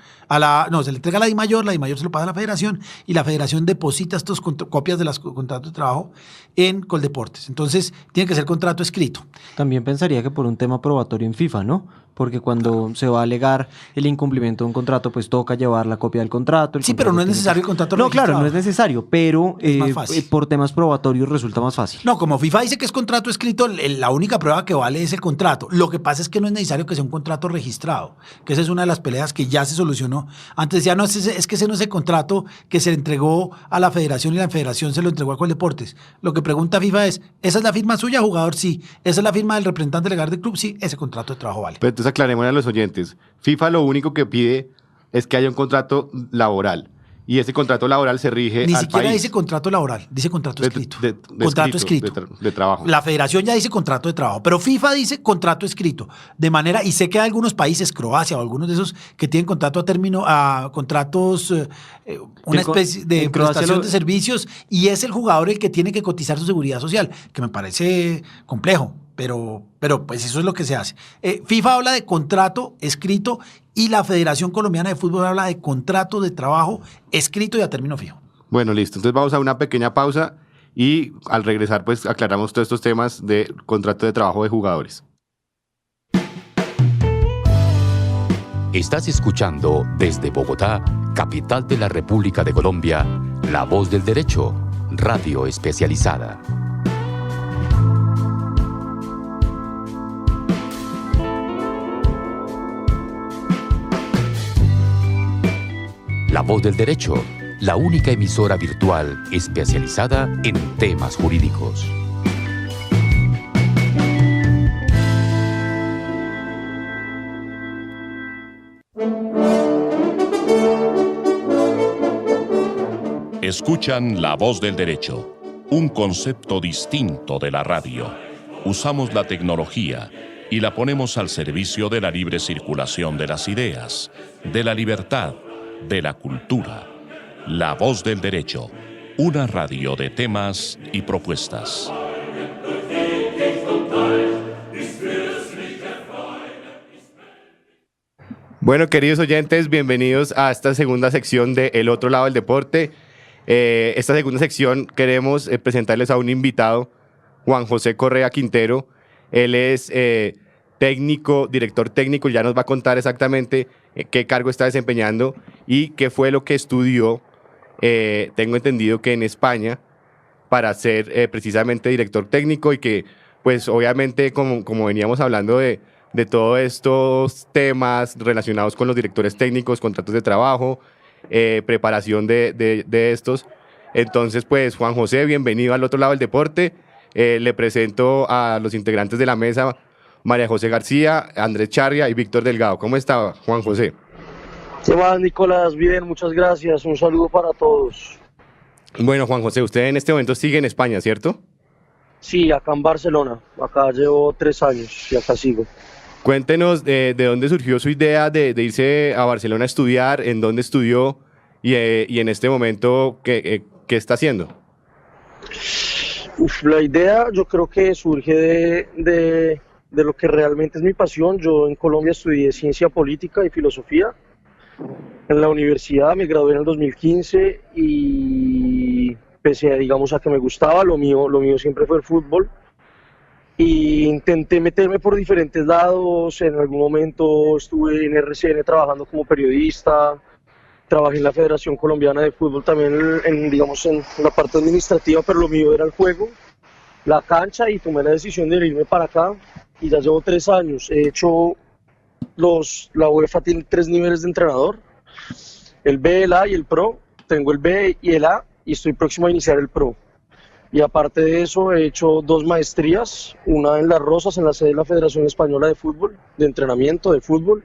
se le entrega a la DIMAYOR se lo pasa a la federación y la federación deposita estas copias de los contratos de trabajo en Coldeportes. Entonces, tiene que ser contrato escrito. También pensaría que por un tema probatorio en FIFA, ¿no? Porque cuando se va a alegar el incumplimiento de un contrato, pues toca llevar la copia del contrato. Sí, pero no es necesario el contrato registrado. No, claro, no es necesario, pero fácil. por temas probatorios resulta más fácil. No, como FIFA dice que es contrato escrito, la única prueba que vale es el contrato. Lo que pasa es que no es necesario que sea un contrato registrado, que esa es una de las peleas que ya se solucionó. Antes decía, no, es que ese no es el contrato que se le entregó a la federación y la federación se lo entregó a Coldeportes. Lo que pregunta FIFA es, ¿esa es la firma suya, jugador? Sí. ¿Esa es la firma del representante legal del club? Sí, ese contrato de trabajo vale. Pero entonces aclaremos a los oyentes. FIFA lo único que pide es que haya un contrato laboral. Y ese contrato laboral se rige Ni al siquiera país. dice contrato laboral, dice contrato escrito. Contrato escrito. De trabajo. La federación ya dice contrato de trabajo, pero FIFA dice contrato escrito. De manera, y sé que hay algunos países, Croacia o algunos de esos, que tienen contrato a término, contratos, una especie de prestación de servicios, y es el jugador el que tiene que cotizar su seguridad social, que me parece complejo. Pero pues eso es lo que se hace. FIFA habla de contrato escrito y la Federación Colombiana de Fútbol habla de contrato de trabajo escrito y a término fijo. Bueno, listo. Entonces vamos a una pequeña pausa y al regresar pues aclaramos todos estos temas de contrato de trabajo de jugadores. Estás escuchando desde Bogotá, capital de la República de Colombia, La Voz del Derecho, radio especializada. La Voz del Derecho, la única emisora virtual especializada en temas jurídicos. Escuchan La Voz del Derecho, un concepto distinto de la radio. Usamos la tecnología y la ponemos al servicio de la libre circulación de las ideas, de la libertad, de la cultura. La Voz del Derecho, una radio de temas y propuestas. Bueno, queridos oyentes, bienvenidos a esta segunda sección de El Otro Lado del Deporte. Esta segunda sección queremos presentarles a un invitado, Juan José Correa Quintero. Él es director técnico, ya nos va a contar exactamente qué cargo está desempeñando y qué fue lo que estudió, tengo entendido que en España, para ser precisamente director técnico y que, pues obviamente, como veníamos hablando de todos estos temas relacionados con los directores técnicos, contratos de trabajo, preparación de estos. Entonces, pues, Juan José, bienvenido al Otro Lado del Deporte. Le presento a los integrantes de la mesa, María José García, Andrés Charria y Víctor Delgado. ¿Cómo está, Juan José? ¿Qué más, Nicolás? Bien, muchas gracias. Un saludo para todos. Bueno, Juan José, usted en este momento sigue en España, ¿cierto? Sí, acá en Barcelona. Acá llevo 3 años y acá sigo. Cuéntenos de dónde surgió su idea de irse a Barcelona a estudiar, en dónde estudió y en este momento, ¿qué está haciendo? La idea yo creo que surge de lo que realmente es mi pasión. Yo en Colombia estudié Ciencia Política y Filosofía en la universidad, me gradué en el 2015 y pese a que me gustaba, lo mío siempre fue el fútbol. Y intenté meterme por diferentes lados. En algún momento estuve en RCN trabajando como periodista, trabajé en la Federación Colombiana de Fútbol también en la parte administrativa, pero lo mío era el juego, la cancha, y tomé la decisión de irme para acá y ya llevo 3 años. He hecho la UEFA tiene 3 niveles de entrenador, el B, el A y el Pro. Tengo el B y el A y estoy próximo a iniciar el Pro. Y aparte de eso he hecho 2 maestrías, una en Las Rozas, en la sede de la Federación Española de Fútbol, de entrenamiento de fútbol,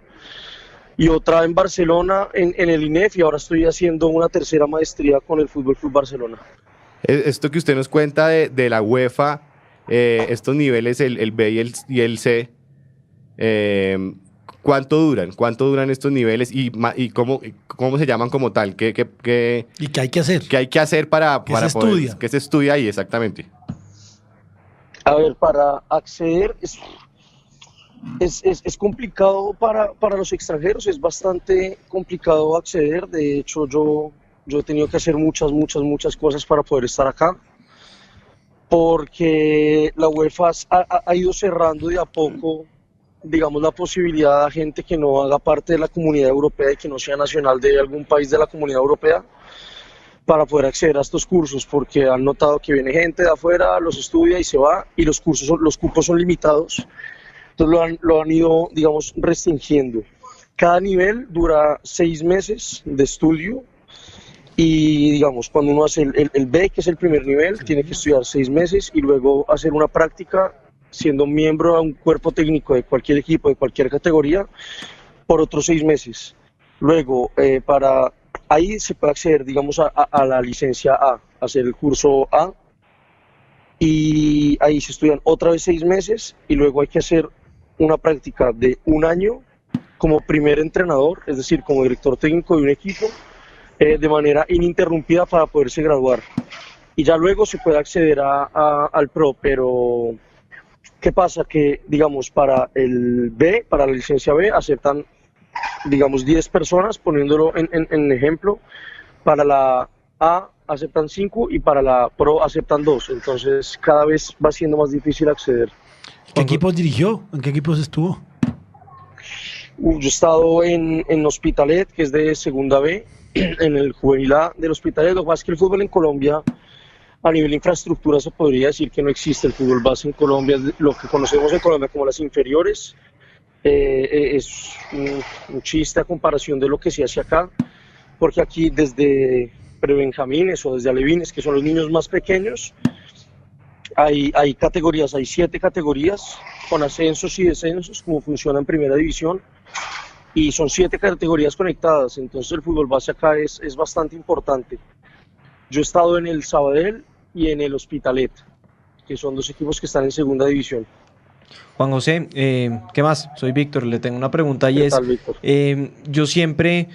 y otra en Barcelona, en el INEF, y ahora estoy haciendo una 3ª maestría con el Fútbol Club Barcelona. Esto que usted nos cuenta de la UEFA, estos niveles, el B y el C, ¿Cuánto duran? ¿Cuánto duran estos niveles y cómo se llaman como tal? ¿Y qué hay que hacer? ¿Qué hay que hacer para ¿Qué se poder, estudia? ¿qué se estudia ahí exactamente? A ver, para acceder es complicado para los extranjeros, es bastante complicado acceder. De hecho, yo he tenido que hacer muchas cosas para poder estar acá, porque la UEFA ha ido cerrando de a poco, digamos, la posibilidad a gente que no haga parte de la comunidad europea y que no sea nacional de algún país de la comunidad europea para poder acceder a estos cursos, porque han notado que viene gente de afuera, los estudia y se va, y los cupos son limitados. Entonces lo han ido, digamos, restringiendo. Cada nivel dura 6 meses de estudio y, digamos, cuando uno hace el B, que es el primer nivel, tiene que estudiar 6 meses y luego hacer una práctica siendo miembro de un cuerpo técnico de cualquier equipo, de cualquier categoría, por otros 6 meses. Luego, ahí se puede acceder, digamos, a la licencia A, hacer el curso A, y ahí se estudian otra vez 6 meses y luego hay que hacer una práctica de 1 año como primer entrenador, es decir, como director técnico de un equipo, de manera ininterrumpida para poderse graduar. Y ya luego se puede acceder al Pro, pero ¿qué pasa? Que, digamos, para el B, para la licencia B, aceptan, digamos, 10 personas, poniéndolo en ejemplo. Para la A aceptan 5 y para la Pro aceptan 2. Entonces, cada vez va siendo más difícil acceder. ¿Qué equipos dirigió? ¿En qué equipos estuvo? Yo he estado en Hospitalet, que es de segunda B, en el juvenil A del Hospitalet. Lo que pasa es que el fútbol en Colombia, a nivel de infraestructura, se podría decir que no existe el fútbol base en Colombia. Lo que conocemos en Colombia como las inferiores es un chiste a comparación de lo que se hace acá, porque aquí desde prebenjamines o desde alevines, que son los niños más pequeños, hay categorías, hay 7 categorías con ascensos y descensos, como funciona en primera división, y son 7 categorías conectadas. Entonces el fútbol base acá es bastante importante. Yo he estado en el Sabadell y en el Hospitalet, que son 2 equipos que están en segunda división. Juan José, ¿qué más? Soy Víctor, le tengo una pregunta y ¿Qué es, tal, Víctor? yo siempre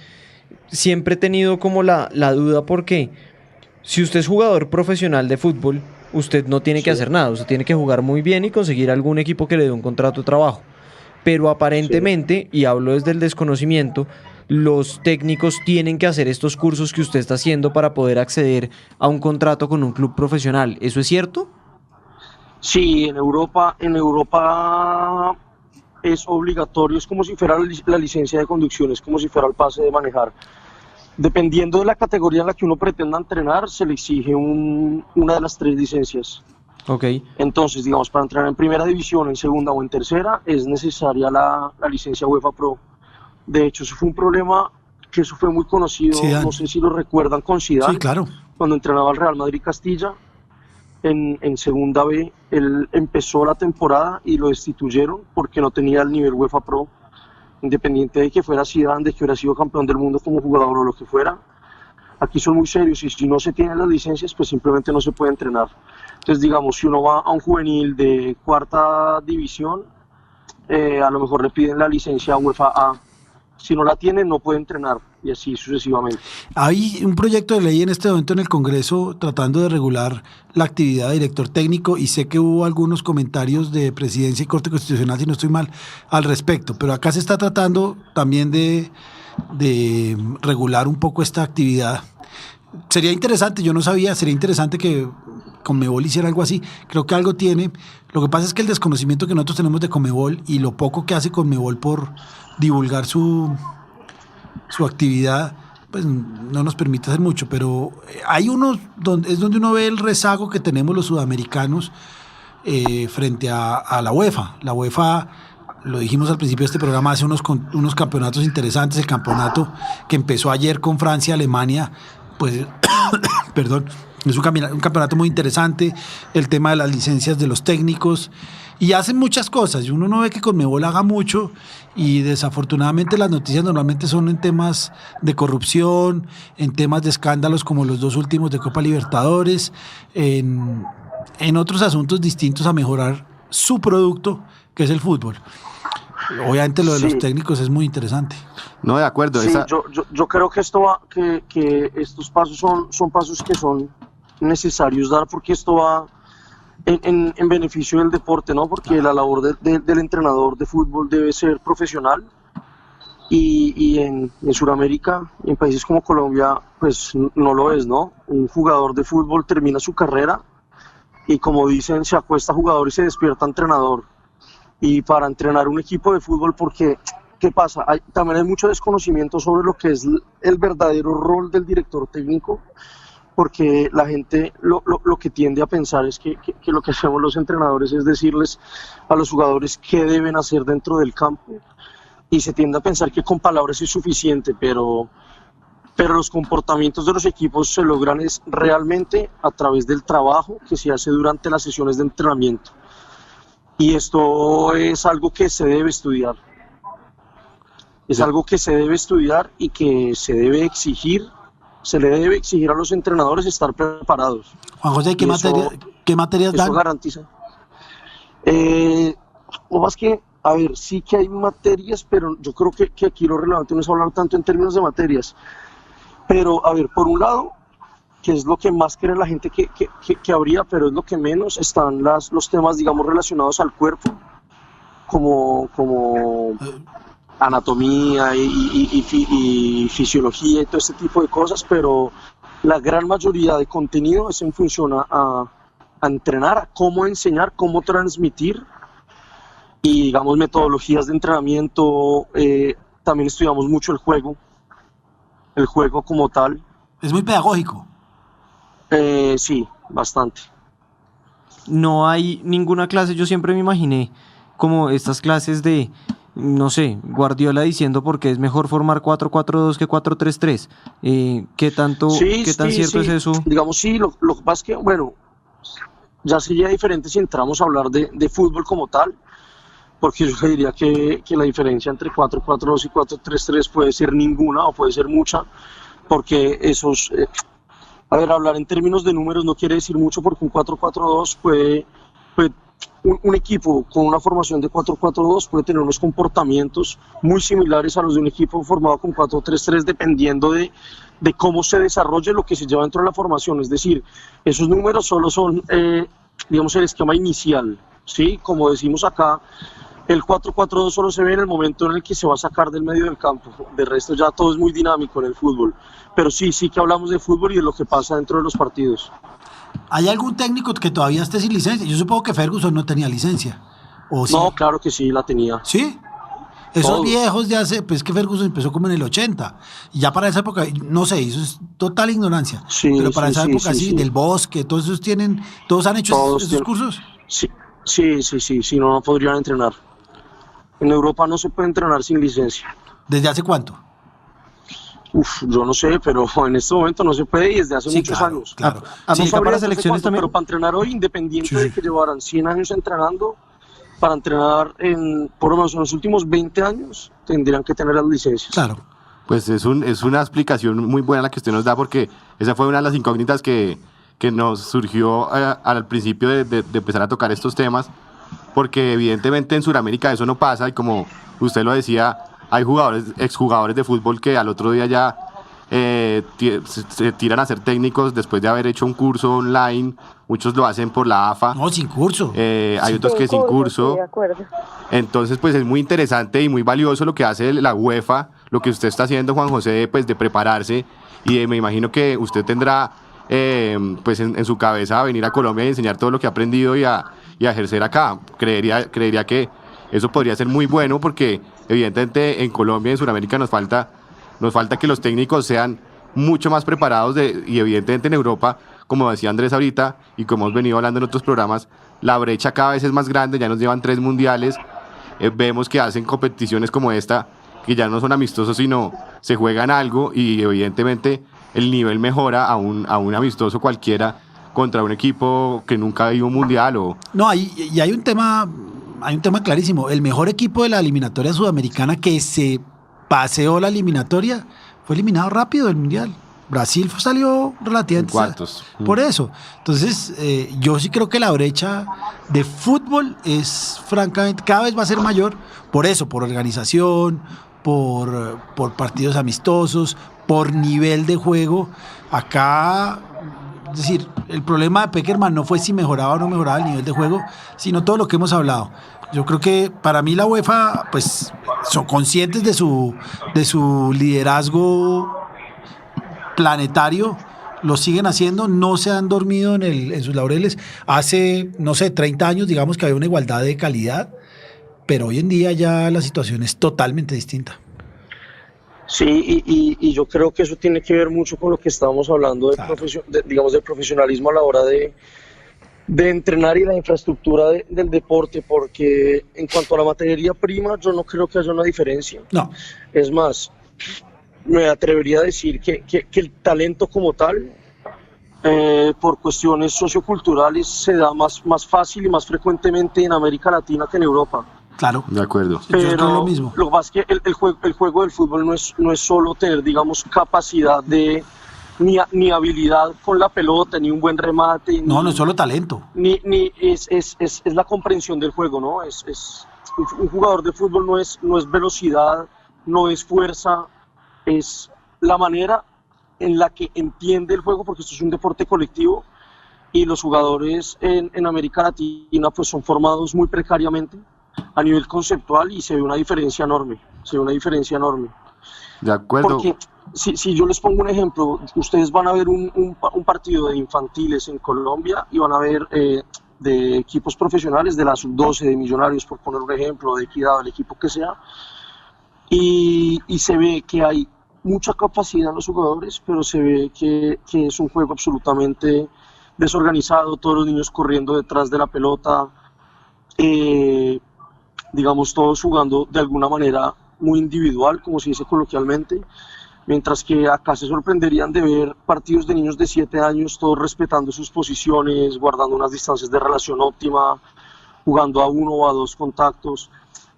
he tenido como la duda, porque si usted es jugador profesional de fútbol, usted no tiene que hacer nada, usted tiene que jugar muy bien y conseguir algún equipo que le dé un contrato de trabajo. Pero aparentemente, y hablo desde el desconocimiento, los técnicos tienen que hacer estos cursos que usted está haciendo para poder acceder a un contrato con un club profesional. ¿Eso es cierto? Sí, en Europa es obligatorio, es como si fuera la licencia de conducción, es como si fuera el pase de manejar. Dependiendo de la categoría en la que uno pretenda entrenar, se le exige una de las 3 licencias. Ok. Entonces, digamos, para entrenar en primera división, en segunda o en tercera, es necesaria la licencia UEFA Pro. De hecho, eso fue un problema que eso fue muy conocido, Zidane. No sé si lo recuerdan con Zidane. Sí, claro. Cuando entrenaba al Real Madrid Castilla, en segunda B, él empezó la temporada y lo destituyeron porque no tenía el nivel UEFA Pro. Independiente de que fuera Zidane, de que hubiera sido campeón del mundo como jugador o lo que fuera, aquí son muy serios y si no se tienen las licencias, pues simplemente no se puede entrenar. Entonces, digamos, si uno va a un juvenil de 4ª división, a lo mejor le piden la licencia UEFA A. Si no la tiene, no puede entrenar, y así sucesivamente. Hay un proyecto de ley en este momento en el Congreso tratando de regular la actividad de director técnico y sé que hubo algunos comentarios de Presidencia y Corte Constitucional, si no estoy mal, al respecto. Pero acá se está tratando también de regular un poco esta actividad. Sería interesante, yo no sabía, sería interesante que Conmebol hiciera algo así. Creo que algo tiene. Lo que pasa es que el desconocimiento que nosotros tenemos de Conmebol y lo poco que hace Conmebol por divulgar su actividad, pues no nos permite hacer mucho, pero hay unos donde uno ve el rezago que tenemos los sudamericanos frente a la UEFA. La UEFA, lo dijimos al principio de este programa, hace unos campeonatos interesantes. El campeonato que empezó ayer con Francia, Alemania, pues, perdón, es un campeonato muy interesante. El tema de las licencias de los técnicos, y hacen muchas cosas, y uno no ve que Conmebol haga mucho, y desafortunadamente las noticias normalmente son en temas de corrupción, en temas de escándalos como los 2 últimos de Copa Libertadores, en otros asuntos distintos a mejorar su producto, que es el fútbol. Obviamente lo de los Sí. técnicos es muy interesante. No, de acuerdo. Sí, yo creo que que estos pasos son pasos que son necesarios dar, porque esto va en beneficio del deporte, ¿no? Porque la labor del entrenador de fútbol debe ser profesional, y en Sudamérica, en países como Colombia, pues no lo es, ¿no? Un jugador de fútbol termina su carrera y, como dicen, se acuesta jugador y se despierta entrenador. Y para entrenar un equipo de fútbol, porque ¿qué pasa? También hay mucho desconocimiento sobre lo que es el verdadero rol del director técnico, porque la gente lo que tiende a pensar es que lo que hacemos los entrenadores es decirles a los jugadores qué deben hacer dentro del campo, y se tiende a pensar que con palabras es suficiente, pero los comportamientos de los equipos se logran es realmente a través del trabajo que se hace durante las sesiones de entrenamiento. Y esto es algo que se debe estudiar. Es algo que se debe estudiar y que se le debe exigir a los entrenadores estar preparados. Juan José, ¿qué materias dan? Eso garantiza. O más que, a ver, sí que hay materias, pero yo creo que aquí lo relevante no es hablar tanto en términos de materias. Pero, a ver, por un lado, que es lo que más cree la gente que habría, pero es lo que menos, están los temas, digamos, relacionados al cuerpo, como anatomía y fisiología y todo este tipo de cosas, pero la gran mayoría de contenido es en función a entrenar, a cómo enseñar, cómo transmitir, y, digamos, metodologías de entrenamiento. También estudiamos mucho el juego como tal. Es muy pedagógico. Sí, bastante. No hay ninguna clase, yo siempre me imaginé como estas clases de, no sé, Guardiola diciendo por qué es mejor formar 4-4-2 que 4-3-3. ¿Qué tan cierto es eso? Digamos, sí, lo que pasa es que, bueno, ya sería diferente si entramos a hablar de fútbol como tal, porque yo diría que la diferencia entre 4-4-2 y 4-3-3 puede ser ninguna o puede ser mucha, porque esos... A ver, hablar en términos de números no quiere decir mucho, porque un 4-4-2 puede un equipo con una formación de 4-4-2 puede tener unos comportamientos muy similares a los de un equipo formado con 4-3-3, dependiendo de cómo se desarrolle lo que se lleva dentro de la formación. Es decir, esos números solo son, digamos, el esquema inicial, ¿sí? Como decimos acá, el 4-4-2 solo se ve en el momento en el que se va a sacar del medio del campo. De resto ya todo es muy dinámico en el fútbol. Pero sí que hablamos de fútbol y de lo que pasa dentro de los partidos. ¿Hay algún técnico que todavía esté sin licencia? Yo supongo que Ferguson no tenía licencia. ¿O sí? No, claro que sí, la tenía. ¿Sí? Esos Todos. viejos de hace, pues que Ferguson empezó como en el 80. Y ya para esa época, no sé, eso es total ignorancia. Sí, pero para esa época sí. del Bosque, todos han hecho esos cursos. Sí, no podrían entrenar. En Europa no se puede entrenar sin licencia. ¿Desde hace cuánto? Yo no sé, pero en este momento no se puede, y desde hace muchos años. Claro. ¿Aplica sabría para desde selecciones cuánto, también? Pero para entrenar hoy, independiente de que llevaran 100 años entrenando, para entrenar por lo menos en los últimos 20 años, tendrían que tener las licencias. Claro. Pues es una explicación muy buena la que usted nos da, porque esa fue una de las incógnitas que nos surgió al principio de empezar a tocar estos temas, porque evidentemente en Sudamérica eso no pasa, y como usted lo decía, hay exjugadores de fútbol que al otro día ya se tiran a ser técnicos después de haber hecho un curso online. Muchos lo hacen por la AFA. No, sin curso. Hay otros que sin curso. Sí, de acuerdo. Entonces, pues es muy interesante y muy valioso lo que hace la UEFA, lo que usted está haciendo, Juan José, pues de prepararse, y me imagino que usted tendrá pues en su cabeza venir a Colombia y enseñar todo lo que ha aprendido y a ejercer acá. Creería que eso podría ser muy bueno, porque evidentemente en Colombia y en Sudamérica nos falta que los técnicos sean mucho más preparados, y evidentemente en Europa, como decía Andrés ahorita y como hemos venido hablando en otros programas, la brecha cada vez es más grande. Ya nos llevan 3 mundiales, vemos que hacen competiciones como esta, que ya no son amistosos, sino se juegan algo, y evidentemente el nivel mejora a un amistoso cualquiera contra un equipo que nunca ha ido a un mundial. No, hay un tema clarísimo. El mejor equipo de la eliminatoria sudamericana que se paseó la eliminatoria fue eliminado rápido del mundial. Brasil salió relativamente... Cuartos. Por eso. Entonces, yo sí creo que la brecha de fútbol es francamente, cada vez va a ser mayor, por eso, por organización, por partidos amistosos, por nivel de juego. Acá, es decir, el problema de Pekerman no fue si mejoraba o no mejoraba el nivel de juego, sino todo lo que hemos hablado. Yo creo que para mí la UEFA, pues, son conscientes de su liderazgo planetario, lo siguen haciendo, no se han dormido en sus laureles. Hace, no sé, 30 años, digamos que había una igualdad de calidad, pero hoy en día ya la situación es totalmente distinta. Sí, y yo creo que eso tiene que ver mucho con lo que estábamos hablando Claro. digamos, del profesionalismo a la hora de entrenar y la infraestructura del deporte, porque en cuanto a la materia prima, yo no creo que haya una diferencia. No, Es más, me atrevería a decir que el talento como tal, por cuestiones socioculturales, se da más fácil y más frecuentemente en América Latina que en Europa. claro. De acuerdo. Yo creo Pero lo mismo. lo que pasa es que el juego del fútbol no es solo tener, digamos, capacidad ni habilidad con la pelota, ni un buen remate, No es solo talento. ni es la comprensión del juego, ¿no? Un jugador de fútbol no es velocidad, no es fuerza, es la manera en la que entiende el juego, porque esto es un deporte colectivo y los jugadores en América Latina pues son formados muy precariamente a nivel conceptual y se ve una diferencia enorme, De acuerdo. Porque si yo les pongo un ejemplo, ustedes van a ver un partido de infantiles en Colombia y van a ver de equipos profesionales, de la sub-12, de Millonarios, por poner un ejemplo, de Equidad, el equipo que sea, y se ve que hay mucha capacidad en los jugadores, pero se ve que es un juego absolutamente desorganizado, todos los niños corriendo detrás de la pelota, digamos, todos jugando de alguna manera muy individual, como se dice coloquialmente, mientras que acá se sorprenderían de ver partidos de niños de 7 años, todos respetando sus posiciones, guardando unas distancias de relación óptima, jugando a 1 o a 2 contactos,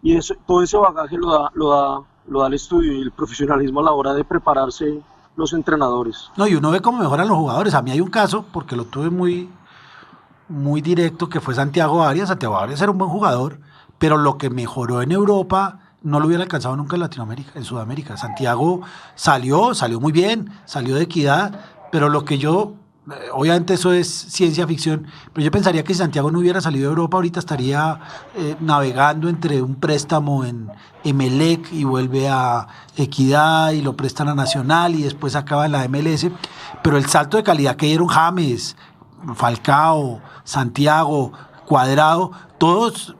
y todo ese bagaje lo da el estudio y el profesionalismo a la hora de prepararse los entrenadores. No, y uno ve cómo mejoran los jugadores. A mí hay un caso, porque lo tuve muy, muy directo, que fue Santiago Arias. Santiago Arias era un buen jugador, pero lo que mejoró en Europa no lo hubiera alcanzado nunca en Latinoamérica, en Sudamérica. Santiago salió muy bien, salió de Equidad, pero lo que yo, obviamente eso es ciencia ficción, pero yo pensaría que si Santiago no hubiera salido de Europa, ahorita estaría navegando entre un préstamo en Emelec y vuelve a Equidad y lo prestan a Nacional y después acaba en la MLS, pero el salto de calidad que dieron James, Falcao, Santiago, Cuadrado, todos...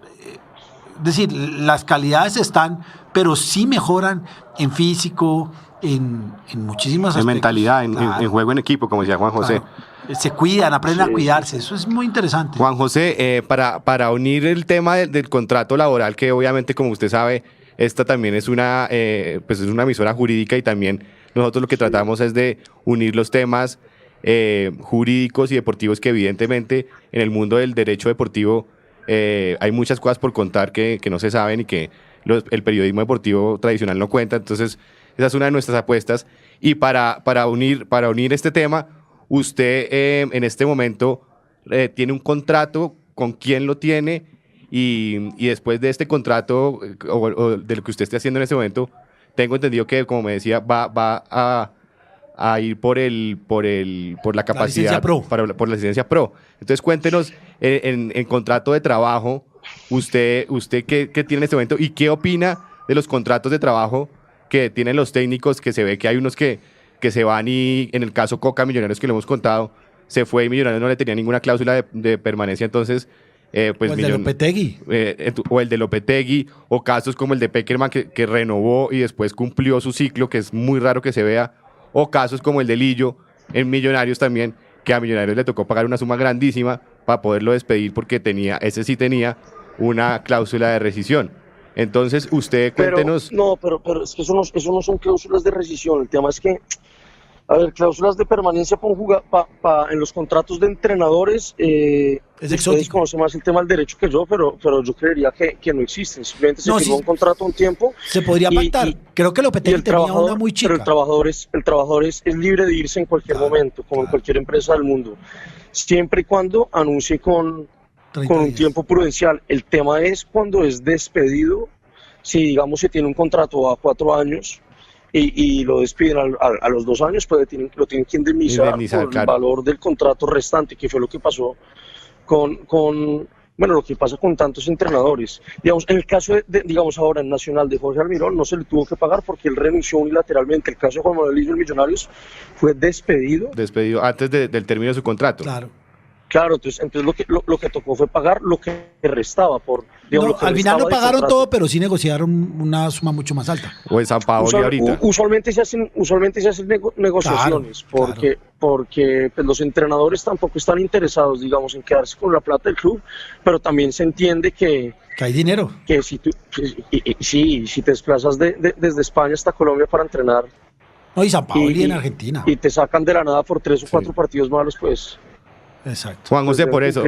Es decir, las calidades están, pero sí mejoran en físico, en muchísimas aspectos. En mentalidad, Claro, en juego en equipo, como decía Juan José. claro. Se cuidan, aprenden a cuidarse. Eso es muy interesante. Juan José, para unir el tema del contrato laboral, que obviamente, como usted sabe, esta también es pues es una emisora jurídica y también nosotros lo que tratamos es de unir los temas jurídicos y deportivos que evidentemente en el mundo del derecho deportivo hay muchas cosas por contar que no se saben y que el periodismo deportivo tradicional no cuenta. Entonces, esa es una de nuestras apuestas. Y para unir este tema, usted en este momento tiene un contrato, ¿con quién lo tiene? Y después de este contrato, o de lo que usted esté haciendo en este momento, tengo entendido que, como me decía, va a ir por la capacidad, licencia pro. por la licencia pro. Entonces, cuéntenos, en contrato de trabajo, usted qué tiene en este momento y qué opina de los contratos de trabajo que tienen los técnicos, que se ve que hay unos que se van y, en el caso Coca Millonarios, que lo hemos contado, se fue y Millonarios no le tenía ninguna cláusula de permanencia, entonces... pues o el de Lopetegui. O el de Lopetegui, o casos como el de Pekerman que renovó y después cumplió su ciclo, que es muy raro que se vea, o casos como el de Lillo en Millonarios también, que a Millonarios le tocó pagar una suma grandísima para poderlo despedir porque ese sí tenía una cláusula de rescisión. Entonces, usted cuéntenos... Pero es que eso no son cláusulas de rescisión. El tema es que A ver, cláusulas de permanencia en los contratos de entrenadores. Es Ustedes exótico. conocen más el tema del derecho que yo, pero yo creería que no existen. Simplemente se firmó un contrato un tiempo. Se podría pactar. Creo que Lopetegui tenía una muy chica. Pero el trabajador es libre de irse en cualquier momento, como en cualquier empresa del mundo, siempre y cuando anuncie con 30 un días. tiempo prudencial. El tema es cuando es despedido, si digamos se tiene un contrato a 4 años y lo despiden a los 2 años, pues lo tienen que indemnizar por claro. el valor del contrato restante, que fue lo que pasó bueno, lo que pasa con tantos entrenadores. Digamos, en el caso digamos ahora en Nacional de Jorge Almirón, no se le tuvo que pagar porque él renunció unilateralmente. El caso de Juan Manuel Lillo en Millonarios fue despedido. Despedido antes del término de su contrato. Claro, entonces lo que tocó fue pagar lo que restaba Al final no pagaron todo, pero sí negociaron una suma mucho más alta. O en San Paolo ahorita. Usualmente se hacen negociaciones porque pues, los entrenadores tampoco están interesados, digamos, en quedarse con la plata del club, pero también se entiende que hay dinero. Que si te desplazas desde España hasta Colombia para entrenar. No, y San Paolo y en Argentina. Y te sacan de la nada por 3 o 4 partidos malos, pues. Exacto. Juan José, por eso.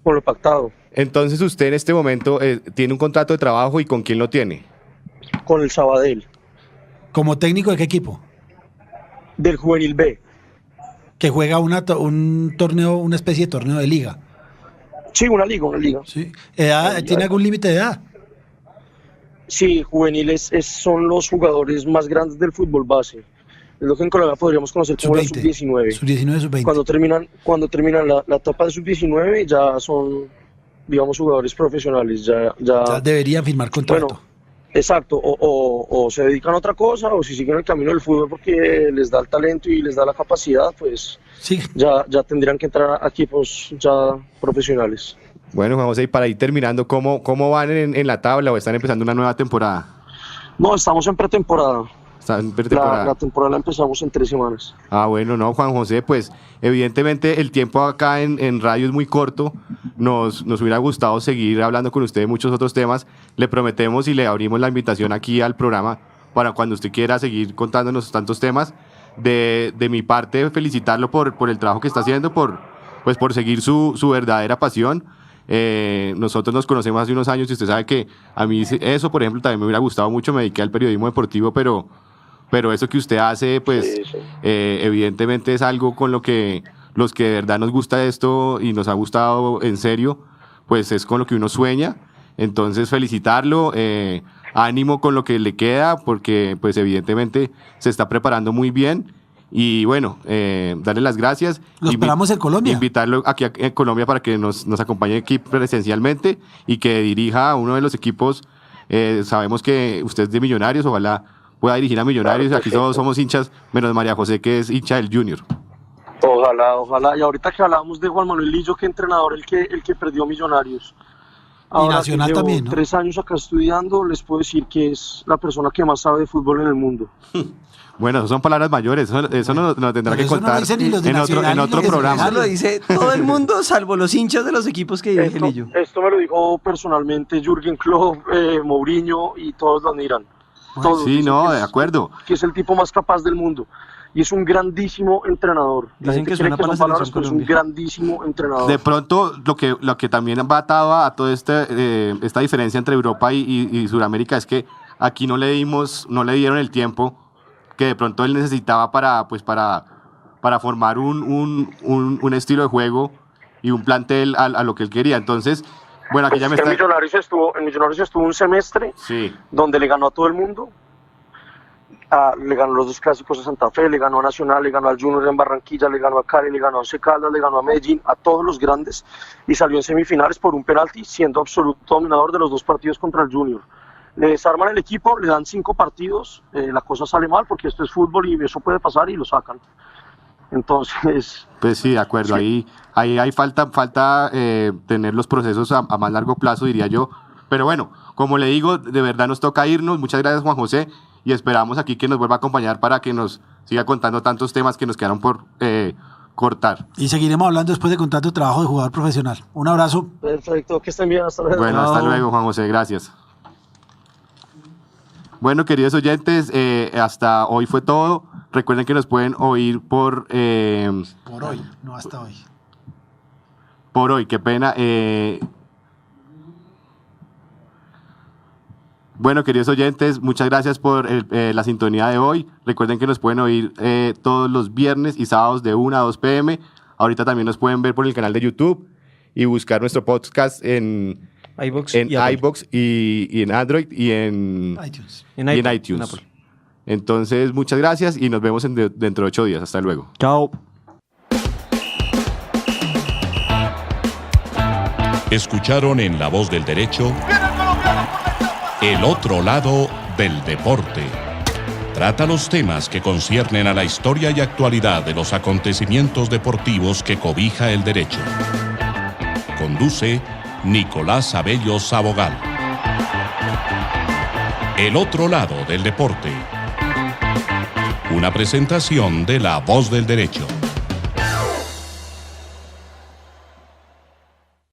Con lo pactado. Entonces usted en este momento tiene un contrato de trabajo, ¿y con quién lo tiene? Con el Sabadell. ¿Como técnico de qué equipo? Del Juvenil B. Que juega un torneo, una especie de torneo de liga. Sí, una liga. Sí. ¿Tiene algún límite de edad? Sí, juveniles son los jugadores más grandes del fútbol base. Es lo que en Colombia podríamos conocer como la sub-19. Sub-19, sub-20. Cuando terminan la etapa de sub-19 ya son, digamos, jugadores profesionales. Ya deberían firmar contrato. Bueno, exacto. O se dedican a otra cosa, o si siguen el camino del fútbol porque les da el talento y les da la capacidad, pues sí. ya tendrían que entrar a equipos ya profesionales. Bueno, Juan José, y para ir terminando, ¿cómo van en la tabla o están empezando una nueva temporada? No, estamos en pretemporada. La temporada la empezamos en 3 semanas. Ah, bueno, no, Juan José, pues evidentemente el tiempo acá en radio es muy corto. Nos hubiera gustado seguir hablando con usted de muchos otros temas. Le prometemos y le abrimos la invitación aquí al programa para cuando usted quiera seguir contándonos tantos temas. De mi parte, felicitarlo por el trabajo que está haciendo, por seguir su verdadera pasión. Nosotros nos conocemos hace unos años y usted sabe que a mí eso, por ejemplo, también me hubiera gustado mucho. Me dediqué al periodismo deportivo, pero eso que usted hace, pues sí. Evidentemente es algo con lo que los que de verdad nos gusta esto y nos ha gustado en serio, pues es con lo que uno sueña. Entonces felicitarlo, ánimo con lo que le queda, porque pues evidentemente se está preparando muy bien. Y bueno, darle las gracias. Lo esperamos en Colombia. Invitarlo aquí en Colombia para que nos acompañe aquí presencialmente y que dirija a uno de los equipos. Sabemos que usted es de Millonarios, ojalá pueda dirigir a Millonarios. Claro, aquí todos somos hinchas, menos María José, que es hincha del Junior. Ojalá. Y ahorita que hablábamos de Juan Manuel Lillo, que entrenador, el que perdió Millonarios. Ahora, y Nacional que también, ¿no? 3 años acá estudiando, les puedo decir que es la persona que más sabe de fútbol en el mundo. Bueno, eso son palabras mayores, eso nos tendrá que contar en otro programa. Eso lo dice todo el mundo, salvo los hinchas de los equipos que dirige Lillo. Esto me lo dijo personalmente Jürgen Klopp, Mourinho, y todos lo admiran. Todos sí, no, de acuerdo. Que es el tipo más capaz del mundo. Y es un grandísimo entrenador. Dicen que suena para la selección Colombia. Es un grandísimo entrenador. De pronto, lo que también va atado a toda esta diferencia entre Europa y Sudamérica es que aquí no le dieron el tiempo que de pronto él necesitaba para formar un estilo de juego y un plantel a lo que él quería. Entonces, bueno, aquí ya me está... En Millonarios estuvo un semestre, sí, donde le ganó a todo el mundo. Le ganó los 2 clásicos a Santa Fe, le ganó a Nacional, le ganó al Junior en Barranquilla, le ganó a Cali, le ganó a Once Caldas, le ganó a Medellín, a todos los grandes, y salió en semifinales por un penalti, siendo absoluto dominador de los 2 partidos contra el Junior. Le desarman el equipo, le dan 5 partidos, la cosa sale mal porque esto es fútbol y eso puede pasar y lo sacan. Entonces... Pues sí, de acuerdo, sí. Ahí hay falta tener los procesos a más largo plazo, diría yo. Pero bueno, como le digo, de verdad nos toca irnos. Muchas gracias, Juan José, y esperamos aquí que nos vuelva a acompañar para que nos siga contando tantos temas que nos quedaron por cortar. Y seguiremos hablando después de contrato de trabajo de jugador profesional. Un abrazo. Perfecto, que estén bien, hasta luego. Bueno, hasta luego, Juan José, gracias. Bueno, queridos oyentes, hasta hoy fue todo. Recuerden que nos pueden oír por hoy, no hasta hoy. Por hoy, qué pena. Bueno, queridos oyentes, muchas gracias por la sintonía de hoy. Recuerden que nos pueden oír todos los viernes y sábados de 1 a 2 p.m. Ahorita también nos pueden ver por el canal de YouTube y buscar nuestro podcast en iVoox y en Android y en iTunes. En iTunes. Entonces, muchas gracias y nos vemos dentro de 8 días. Hasta luego. Chao. Escucharon en La Voz del Derecho El otro lado del deporte. Trata los temas que conciernen a la historia y actualidad de los acontecimientos deportivos que cobija el derecho. Conduce Nicolás Abello Sabogal. El otro lado del deporte. Una presentación de La Voz del Derecho.